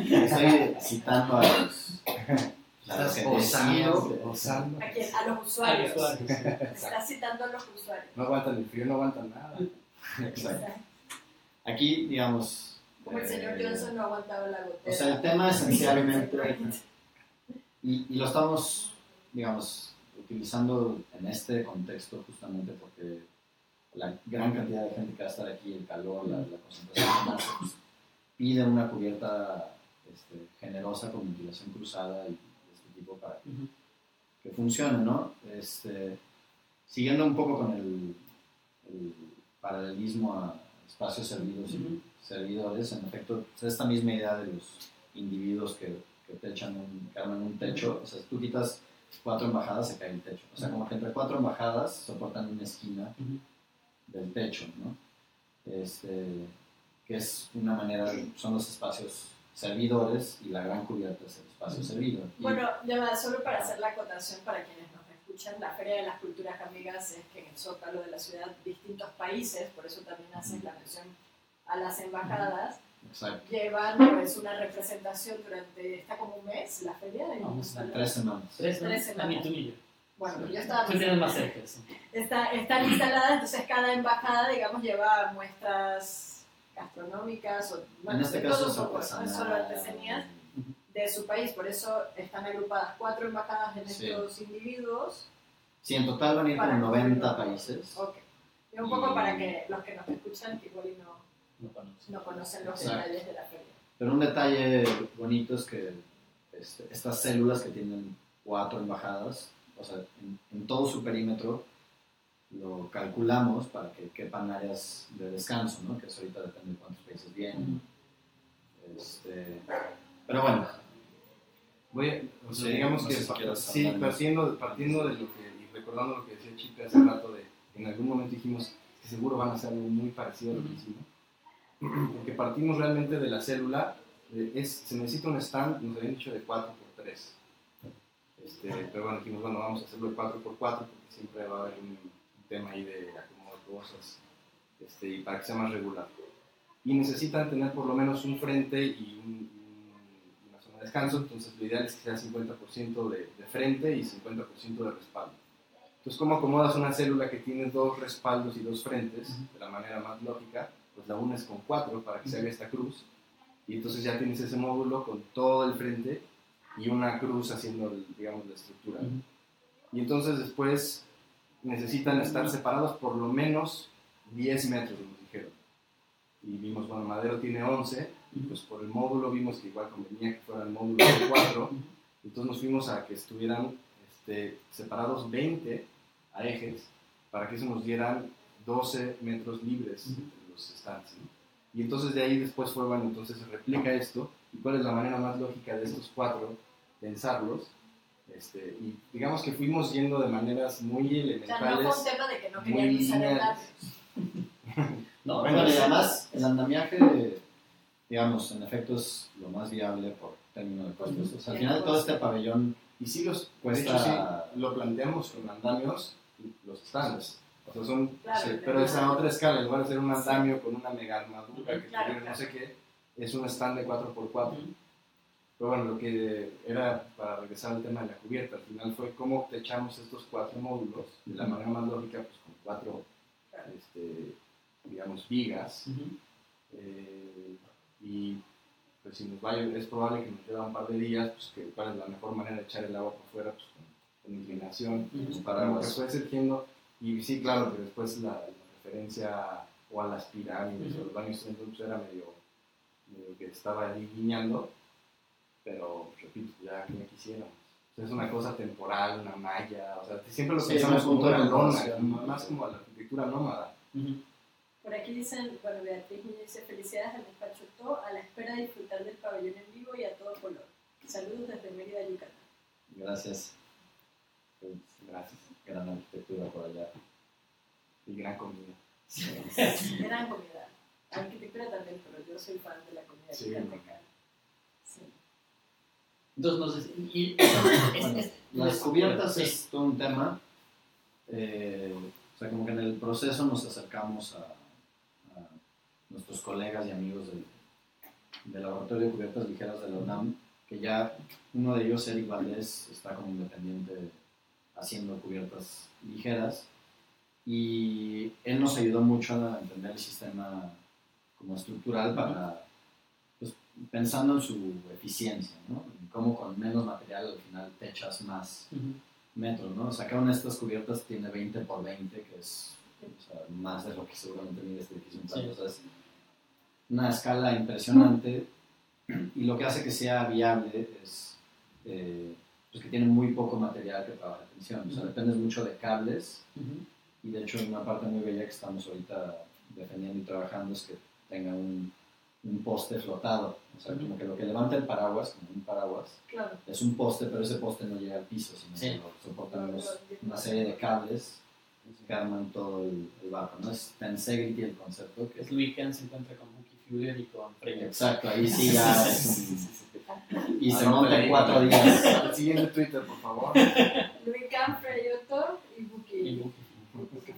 S2: estoy citando a los...
S4: Estás
S2: que
S4: osando.
S1: ¿A quién? A los usuarios.
S3: usuarios.
S1: Estás citando a los usuarios.
S4: No aguantan el frío, no aguantan nada.
S2: Exacto. Aquí, digamos...
S1: Como el señor Johnson no aguantaba la gotera.
S2: O sea, el tema esencialmente... Y lo estamos, digamos, utilizando en este contexto justamente porque la gran cantidad de gente que va a estar aquí, el calor, la concentración de masa, pues, pide una cubierta generosa con ventilación cruzada y de este tipo para que funcione, ¿no? Siguiendo un poco con el paralelismo a espacios servidos y servidores, en efecto, es esta misma idea de los individuos que arman un techo, o sea, tú quitas 4 embajadas, se cae el techo. O sea, como que entre 4 embajadas soportan una esquina del techo, ¿no? Que es una manera, son los espacios servidores y la gran cubierta es el espacio servidor.
S1: Bueno, ya va, solo para hacer la acotación para quienes nos escuchan, la Feria de las Culturas Amigas es que en el Zócalo de la ciudad distintos países, por eso también haces la mención a las embajadas,
S2: Exacto.
S1: llevan pues una representación durante, está como un mes la feria.
S3: Vamos a
S2: 3 semanas.
S1: 3 semanas.
S3: Tú y yo.
S1: Bueno, yo estaba
S3: Tú tienes más cerca, sí.
S1: están instaladas, entonces cada embajada, digamos, lleva muestras gastronómicas o bueno,
S2: En este
S1: de
S2: caso
S1: todo
S2: es
S1: un poco, no es
S2: artesanal.
S1: solo artesanías de su país, por eso están agrupadas 4 embajadas en
S2: Sí.
S1: estos individuos.
S2: Sí, en total van a ir
S1: Para
S2: como 90
S1: cubrirlo.
S2: países.
S1: Ok. Y un poco para que los que nos escuchan igual y no conocen los
S2: Exacto.
S1: detalles de la feria.
S2: Pero un detalle bonito es que estas células que tienen 4 embajadas, o sea, en todo su perímetro lo calculamos para que quepan áreas de descanso, ¿no? Que eso ahorita depende de cuántos países vienen. Pero bueno,
S4: O sea, digamos
S2: no
S4: que
S2: sé si quieras
S4: sí,
S2: hablar más.
S4: partiendo de lo que, y recordando lo que decía Chipe hace rato, de en algún momento dijimos que seguro van a hacer algo muy parecido a lo que hicimos. Porque partimos realmente de la célula, se necesita un stand, nos habían dicho de 4x3. Pero bueno, dijimos, bueno, vamos a hacerlo de 4x4 porque siempre va a haber un tema ahí de acomodo de cosas y para que sea más regular. Y necesitan tener por lo menos un frente y una zona de descanso, entonces lo ideal es que sea 50% de frente y 50% de respaldo. Entonces, ¿cómo acomodas una célula que tiene 2 respaldos y 2 frentes? De la manera más lógica, pues la unes con 4 para que se haga esta cruz, y entonces ya tienes ese módulo con todo el frente y una cruz haciendo, digamos, la estructura. Y entonces después necesitan estar separados por lo menos 10 metros, nos dijeron. Y vimos, bueno, Madero tiene 11, y pues por el módulo vimos que igual convenía que fuera el módulo de 4, entonces nos fuimos a que estuvieran separados 20 a ejes, para que eso nos dieran 12 metros libres entre los stands, ¿no? Y entonces de ahí después fue, bueno, entonces se replica esto, y cuál es la manera más lógica de estos 4 pensarlos, y digamos que fuimos yendo de maneras muy
S1: O sea, no
S4: elementales,
S1: fue un tema de que no
S4: muy
S1: querían usar
S4: lineales.
S1: andamios.
S3: No,
S2: Bueno,
S3: pero
S2: y además el andamiaje, digamos, en efecto es lo más viable por término de costos. O sea, al final todo este pabellón
S4: Y sí, de
S2: cuesta...
S4: hecho sí, lo planteamos con andamios, los stands. O sea, son,
S1: Claro,
S4: pero es a otra escala, en lugar de ser un andamio con una mega armadura que
S1: Claro,
S4: tuviera no sé qué, es un stand de 4x4. Pero bueno, lo que era, para regresar al tema de la cubierta, al final fue cómo techamos estos 4 módulos de la manera más lógica, pues con 4, digamos, vigas. Y pues si nos va, es probable que nos lleva un par de días, pues que cuál es la mejor manera de echar el agua por fuera, pues con inclinación, para lo que fue surgiendo. Y sí, claro, que después la referencia o a las pirámides o a los baños pues era medio que estaba ahí guiñando. pero repito, ya que me quisieron. Es una cosa temporal, una malla, o sea, siempre lo
S2: Sí,
S4: pensamos
S2: es un
S4: como
S2: punto de
S4: una lona,
S2: comparación, ¿no?
S4: más como la arquitectura nómada.
S1: Por aquí dicen, bueno, Beatriz Muñoz dice, felicidades al despacho To, a la espera de disfrutar del pabellón en vivo y a todo color. Saludos desde Mérida, Yucatán.
S2: Gracias. Pues,
S4: Gracias.
S2: gran arquitectura por allá.
S4: Y gran comida.
S1: Gran comida. Arquitectura también, pero yo soy fan de la comida
S4: Sí.
S1: yucateca. Sí.
S3: Entonces, no sé si... y-
S2: Bueno, las cubiertas es todo un tema. O sea, como que en el proceso nos acercamos a nuestros colegas y amigos del Laboratorio de Cubiertas Ligeras de la UNAM, que ya uno de ellos, Eric Valdés, está como independiente haciendo cubiertas ligeras, y él nos ayudó mucho a entender el sistema como estructural para, pues, pensando en su eficiencia, ¿no? En cómo con menos material al final te echas más metros, ¿no? Sacaron estas cubiertas, tiene 20 por 20, que es, o sea, más de lo que seguramente mide este edificio.
S3: Sí.
S2: O sea, es una escala impresionante, y lo que hace que sea viable es pues que tiene muy poco material que trabaja la tensión. O sea, depende mucho de cables, y de hecho una parte muy bella que estamos ahorita defendiendo y trabajando es que tenga un poste flotado. O sea, como que lo que levanta el paraguas, como un paraguas,
S1: Claro.
S2: es un poste, pero ese poste no llega al piso, sino
S3: Sí.
S2: que lo soportan una serie de cables que arman todo el barco, ¿no? Es tensegrity el concepto. Que
S3: Es Weekend se encuentra con Bucky Fuller y con Freya.
S2: exacto, ahí sí ya es un... Y se
S4: Anótale
S2: monta en
S4: ahí,
S2: 4
S4: ¿no?
S2: días.
S4: Al siguiente Twitter, por favor.
S1: Luis Canfrey, Otto y Buki.
S3: Y Bucky.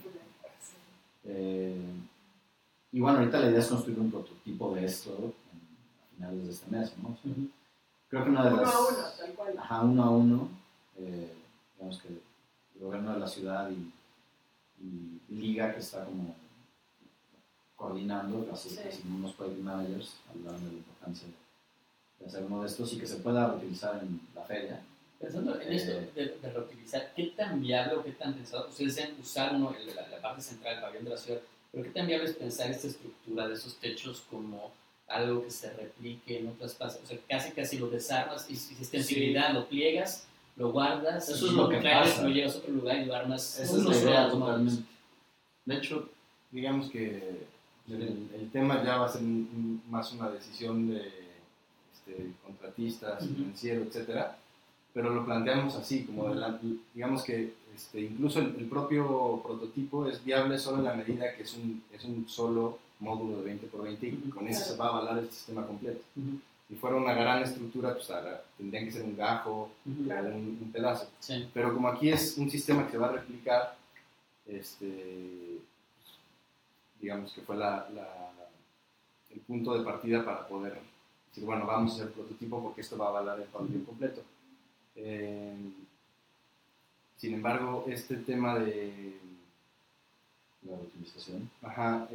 S2: Y bueno, ahorita la idea es construir un prototipo de esto a finales de este mes, ¿no? O sea, creo que una de
S1: Uno
S2: las...
S1: a uno, tal cual.
S2: Ajá, 1 a 1. Digamos que el gobierno de la ciudad y Liga, que está como coordinando, así que
S1: Sí.
S2: si unos project managers hablaron de la importancia de hacer uno de estos y que se pueda utilizar en la feria.
S3: Pensando en esto de reutilizar, ¿qué tan viable o qué tan pensado? Ustedes decían usar la parte central, el pabellón de la ciudad, pero ¿qué tan viable es pensar esta estructura de esos techos como algo que se replique en otras partes? O sea, casi lo desarmas y si es sensibilidad, lo pliegas, lo guardas,
S2: Eso
S3: y
S2: es lo que
S3: traes,
S2: pasa.
S3: lo llevas a otro lugar y lo armas.
S2: Esa es la idea totalmente. De hecho,
S4: Digamos que el tema ya va a ser más una decisión de contratistas, financiero, etcétera, pero lo planteamos así, como digamos que incluso el propio prototipo es viable solo en la medida que es un solo módulo de 20 por 20 y con eso se va a avalar el sistema completo. Si fuera una gran estructura, pues tendría que ser un gajo, un pedazo.
S3: Sí.
S4: Pero como aquí es un sistema que se va a replicar, digamos que fue el punto de partida para poder decir, bueno, vamos a hacer el prototipo porque esto va a avalar el pabellón completo. Sin embargo, este tema de
S2: la reutilización.
S4: Ajá,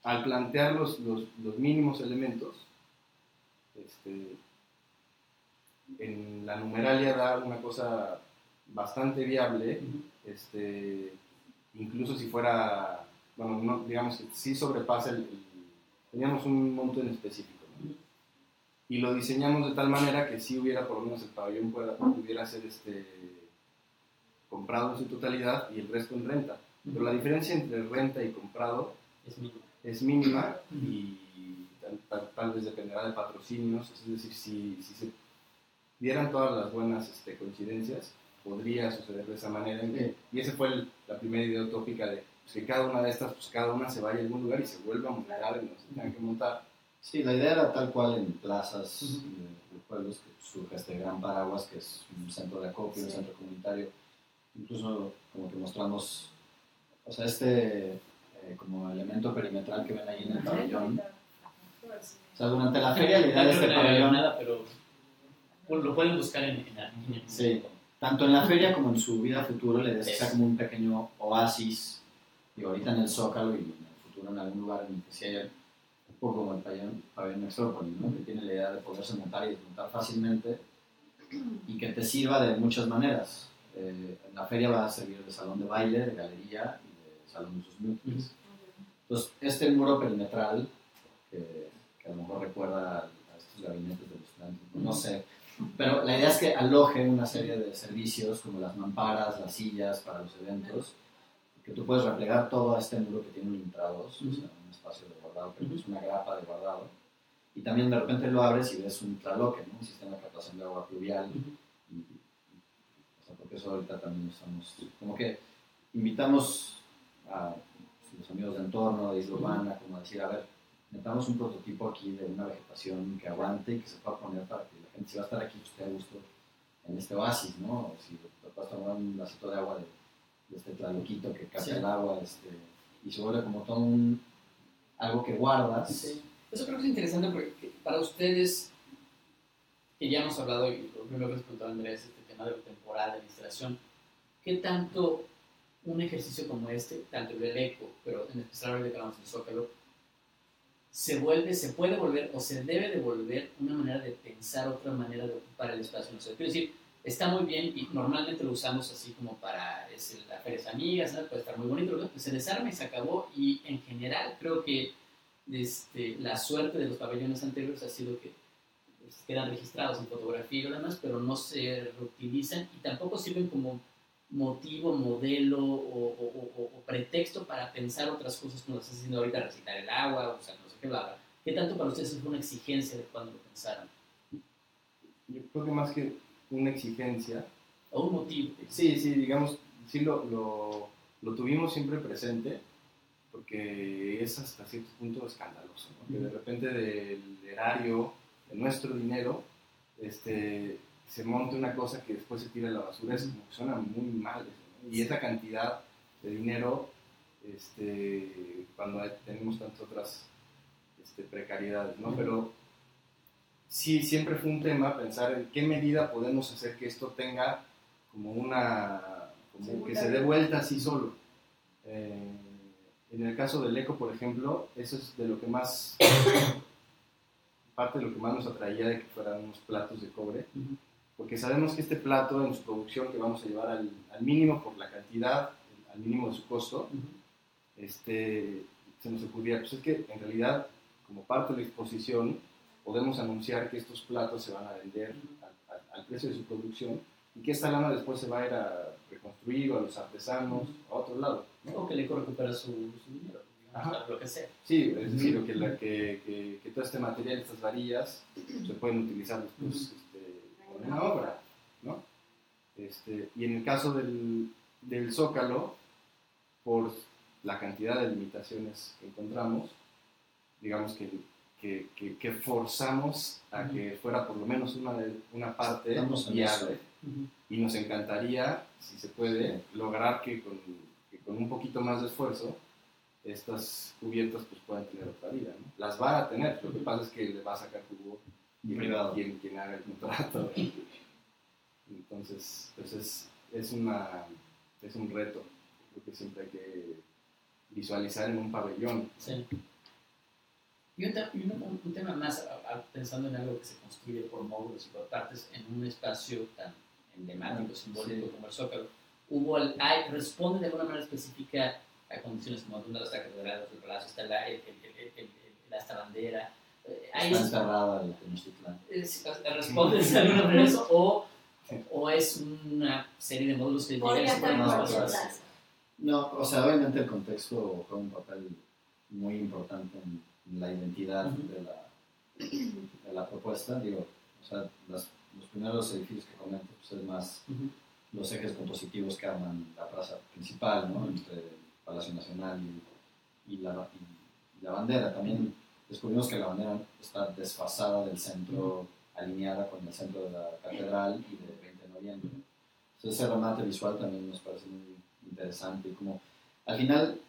S4: al plantear los mínimos elementos, en la numeralia da una cosa bastante viable, incluso si fuera, bueno, no, digamos que sí sobrepasa teníamos un monto en específico, ¿no? Y lo diseñamos de tal manera que sí hubiera, por lo menos el pabellón pudiera ser comprado en su totalidad y el resto en renta. Pero la diferencia entre renta y comprado es mínima y tal vez dependerá de patrocinios, es decir, si se dieran todas las buenas coincidencias, podría suceder de esa manera. Y esa fue la primera idea utópica de pues, que cada una de estas, pues cada una se vaya a algún lugar y se vuelva a montar en donde se tengan que montar.
S2: Sí, la idea era tal cual en plazas de pueblos que surge este gran paraguas, que es un centro de acopio, un centro comunitario. Incluso como que mostramos, o sea, como elemento perimetral que ven ahí en el pabellón. O sea, durante la feria la idea de este pabellón...
S3: nada, pero lo pueden buscar en
S2: Sí, tanto en la feria como en su vida futuro la idea es que sea como un pequeño oasis, y ahorita en el Zócalo y en el futuro en algún lugar en el que se haya un poco como el pabellón Metrópoli, ¿no? Que tiene la idea de poderse montar y desmontar fácilmente y que te sirva de muchas maneras. En la feria va a servir de salón de baile, de galería y de salón de usos múltiples. Entonces, este muro perimetral, que a lo mejor recuerda a estos estos gabinetes de los estudiantes, no sé. Pero la idea es que aloje una serie de servicios como las mamparas, las sillas para los eventos, que tú puedes replegar todo este muro que tiene un intrados, o sea, un espacio de guardado, pero es una grapa de guardado. Y también de repente lo abres y ves un traloque, ¿no? Un sistema de captación de agua pluvial. O sea, porque eso ahorita también estamos, como que invitamos a los amigos de entorno, de Isla Urbana, como a decir, a ver, metamos un prototipo aquí de una vegetación que aguante y que se pueda poner para que la gente, si va a estar aquí, esté a gusto en este oasis, ¿no? O si te puedes tomar un vasito de agua de este tlaloquito que capta el agua, y se vuelve como todo algo que guardas.
S3: Sí. Eso creo que es interesante porque para ustedes, que ya hemos hablado, y lo primero que les preguntaba Andrés, este tema de lo temporal, de la instalación, ¿qué tanto un ejercicio como este, tanto el del eco, pero en especial el que hablamos del Zócalo, se puede volver o se debe de volver una manera de pensar, otra manera de ocupar el espacio? No sé, quiero decir, está muy bien y normalmente lo usamos así como para la Ferias Amigas, ¿sabes? Puede estar muy bonito, pues se desarma y se acabó, y en general creo que la suerte de los pabellones anteriores ha sido que quedan registrados en fotografía y lo demás, pero no se reutilizan y tampoco sirven como motivo, modelo o pretexto para pensar otras cosas como lo estás haciendo ahorita, reciclar el agua, o sea, no sé qué, bla, bla. ¿Qué tanto para ustedes es una exigencia de cuando lo pensaron?
S4: Yo creo que más que una exigencia,
S3: O un motivo.
S4: sí, digamos, sí lo tuvimos siempre presente, porque es hasta cierto punto escandaloso, ¿no? Que de repente del erario, de nuestro dinero, se monte una cosa que después se tira a la basura. Es como que suena muy mal eso, ¿no? Y esa cantidad de dinero, cuando tenemos tantas otras precariedades, ¿no? Pero sí, siempre fue un tema pensar en qué medida podemos hacer que esto tenga como que se dé vuelta así solo. En el caso del eco, por ejemplo, eso es de lo que más, parte de lo que más nos atraía de que fueran unos platos de cobre, porque sabemos que este plato en su producción, que vamos a llevar al mínimo por la cantidad, al mínimo de su costo, se nos ocurría, pues es que en realidad, como parte de la exposición, podemos anunciar que estos platos se van a vender al precio de su producción, y que esta lana después se va a ir a reconstruir o a los artesanos, a otro lado, ¿no?
S3: O que el eco recupera su dinero, digamos, lo que sea.
S4: Sí, es decir, que todo este material, estas varillas, se pueden utilizar después en una obra, ¿no? Y en el caso del Zócalo, por la cantidad de limitaciones que encontramos, digamos que forzamos a que fuera por lo menos una parte viable, y nos encantaría, si se puede, lograr que con un poquito más de esfuerzo estas cubiertas pues puedan tener otra vida, ¿no? Las va a tener, lo que pasa es que le va a sacar jugo quien haga el contrato. Entonces, pues es un reto, creo que siempre hay que visualizar en un pabellón.
S3: Sí. Y un tema más, pensando en algo que se construye por módulos y por partes en un espacio tan emblemático, simbólico como el Zócalo, responde de alguna manera específica a condiciones como donde está la catedral, el palacio, está esta bandera.
S2: Está enterrada el Tenochtitlán.
S3: ¿Responde de alguna manera eso o es una serie de módulos que
S1: llegan?
S2: No, o sea, obviamente el contexto juega un papel muy importante en la identidad de la propuesta. Digo, o sea, los primeros edificios que comento, pues es más los ejes compositivos que arman la plaza principal, ¿no? Entre el Palacio Nacional y la bandera. También descubrimos que la bandera está desfasada del centro, alineada con el centro de la catedral y de 20 de noviembre. Entonces ese remate visual también nos parece muy interesante. Y como al final,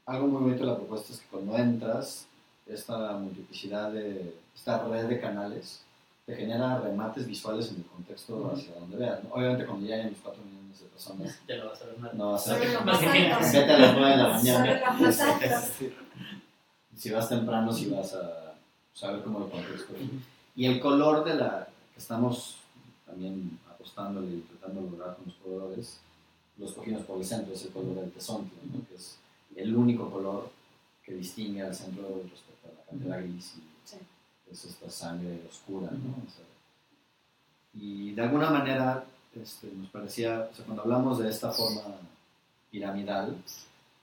S2: algo muy bonito de la propuesta es que cuando entras, esta multiplicidad esta red de canales te genera remates visuales en el contexto hacia donde veas, ¿no? Obviamente cuando ya hay los 4 millones de personas,
S3: ya no vas a ver nada.
S2: No vas a
S1: ver
S2: ver
S1: más altos.
S2: vete a las 9 de la mañana.
S1: Solo los más altos.
S2: Si vas temprano, si vas a saber cómo lo contexto. Y el color que estamos también apostándole y tratando de lograr con los colores, los cogimos por el centro, es el color del tesontle, ¿no? Que es el único color que distingue al centro respecto a la cantera gris y es esta sangre oscura, ¿no? O sea, y de alguna manera nos parecía, o sea, cuando hablamos de esta forma piramidal,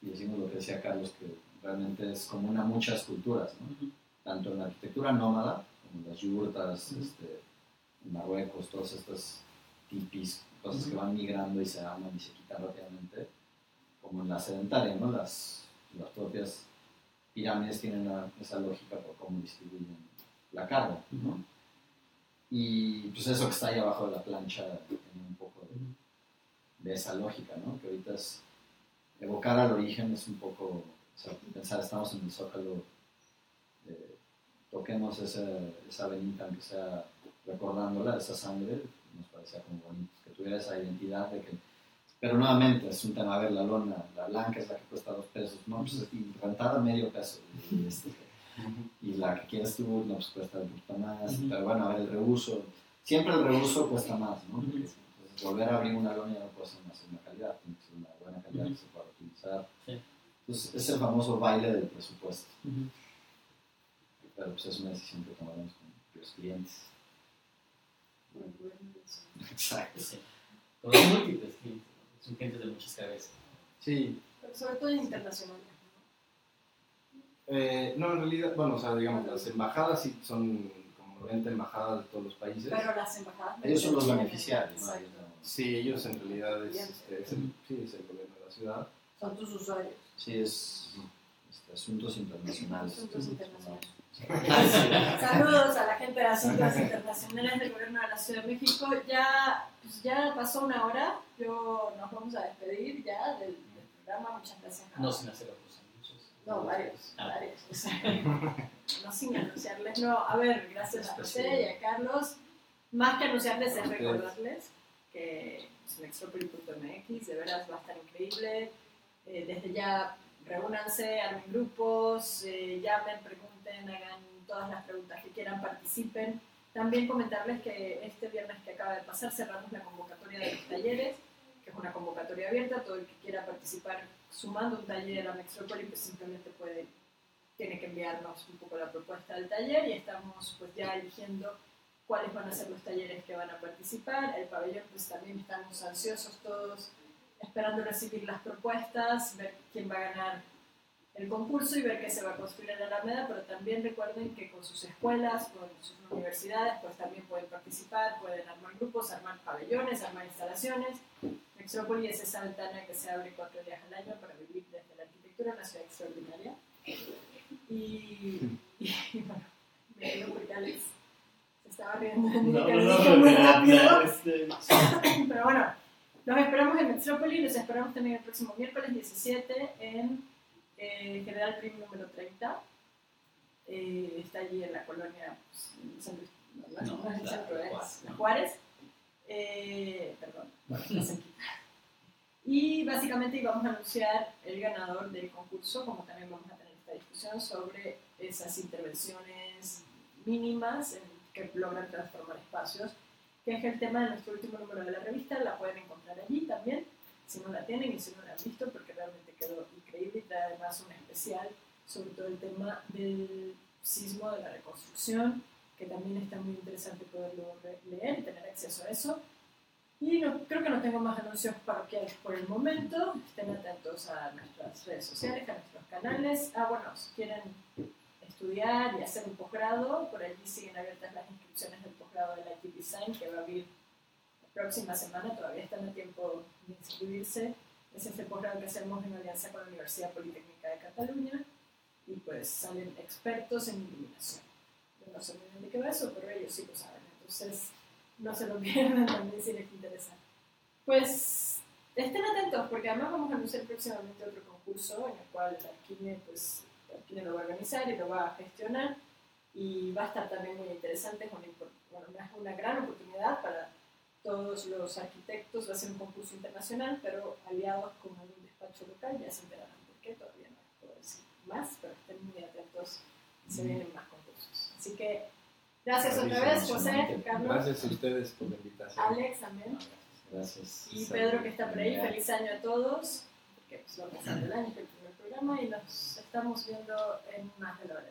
S2: y decimos lo que decía Carlos, que realmente es común a muchas culturas, ¿no? Tanto en la arquitectura nómada, como las yurtas, en Marruecos, todas estas tipis, cosas que van migrando y se aman y se quitan rápidamente, como en la sedentaria, ¿no? Las propias pirámides tienen esa lógica por cómo distribuyen la carga, ¿no? Y pues eso que está ahí abajo de la plancha tiene un poco de esa lógica, ¿no? Que ahorita es evocar al origen, es un poco, o sea, pensar, estamos en el Zócalo, toquemos esa venita, aunque sea recordándola, esa sangre, nos parecía como bonito, que tuviera esa identidad de que, pero nuevamente es un tema, a ver, la lona, la blanca es la que cuesta $2, no, pues, y rentada $0.50, y la que quieres tú, no, pues cuesta un poquito más, pero bueno, a ver, el reuso, siempre el reuso cuesta más, ¿no? Porque, entonces, volver a abrir una lona ya no puede ser una segunda calidad, tiene que ser una buena calidad que se pueda utilizar. Sí. Entonces, es el famoso baile del presupuesto. Pero pues es una decisión que tomaremos con los clientes. Exacto.
S3: Sí. Con los múltiples clientes, son clientes de muchas cabezas.
S4: Sí.
S1: Pero sobre todo internacionales,
S4: ¿no? No, en realidad, bueno, o sea, digamos, las embajadas sí son como 90 embajadas de todos los países.
S1: Pero las embajadas...
S2: Ellos son los beneficiarios, ¿no?
S4: Sí, ellos en realidad es el gobierno de la ciudad.
S1: Son tus usuarios.
S2: Sí, es asuntos internacionales.
S1: Asuntos internacionales. Saludos a la gente de Asuntos Internacionales del Gobierno de la Ciudad de México. Ya pasó una hora, nos vamos a despedir ya del programa. Muchas gracias.
S3: No sin hacer otros anuncios.
S1: No, varios. O sea, no sin anunciarles. No, a ver, gracias a José y a Carlos. Más que anunciarles es recordarles que Metrópoli.mx de veras va a estar increíble. Desde ya reúnanse, armen grupos, llamen, pregunten, hagan todas las preguntas que quieran, participen. También comentarles que este viernes que acaba de pasar cerramos la convocatoria de los talleres, que es una convocatoria abierta. Todo el que quiera participar sumando un taller a Metrópoli pues simplemente tiene que enviarnos un poco la propuesta del taller, y estamos pues ya eligiendo cuáles van a ser los talleres que van a participar. El pabellón pues también estamos ansiosos todos, esperando recibir las propuestas, ver quién va a ganar el concurso y ver qué se va a construir en la Alameda, pero también recuerden que con sus escuelas, con sus universidades, pues también pueden participar, pueden armar grupos, armar pabellones, armar instalaciones. Metrópoli es esa ventana que se abre 4 días al año para vivir desde la arquitectura, una ciudad extraordinaria. Y bueno, me digo porque Alex se estaba riendo de mí, que lo dije muy rápido. Pero bueno, los esperamos en Metrópoli, los esperamos también el próximo miércoles 17 en General Prim número 30. Está allí en la colonia, pues, en el centro, no es el centro, es la Juárez. Perdón, bueno, está cerquita. Y básicamente íbamos a anunciar el ganador del concurso, como también vamos a tener esta discusión sobre esas intervenciones mínimas que logran transformar espacios, que es el tema de nuestro último número de la revista. La pueden encontrar allí también, si no la tienen y si no la han visto, porque realmente quedó increíble, y trae además un especial sobre todo el tema del sismo, de la reconstrucción, que también está muy interesante poderlo leer y tener acceso a eso. Y creo que no tengo más anuncios parroquiales por el momento. Estén atentos a nuestras redes sociales, a nuestros canales. Bueno, si quieren estudiar y hacer un posgrado, por allí siguen abiertas las inscripciones del posgrado de IT Design, que va a abrir la próxima semana. Todavía están a tiempo de inscribirse. Es este posgrado que hacemos en alianza con la Universidad Politécnica de Cataluña, y pues salen expertos en iluminación. Yo no sé muy bien de qué va eso, pero ellos sí lo saben. Entonces, no se lo pierdan también si les interesa. Pues estén atentos, porque además vamos a anunciar próximamente otro concurso en el cual Arquine lo va a organizar y lo va a gestionar, y va a estar también muy interesante. Es una gran oportunidad para todos los arquitectos. Va a ser un concurso internacional, pero aliados con algún despacho local. Ya se enterarán por qué, todavía no les puedo decir más, pero estén muy atentos, se vienen más concursos. Así que gracias otra vez, José, Carlos.
S4: Gracias a ustedes por la invitación.
S1: Alex también.
S2: Gracias.
S1: Y Pedro, que está por ahí. Feliz año a todos, porque pues, va a pasar el año, que es el primer programa, y nos estamos viendo en más de la hora.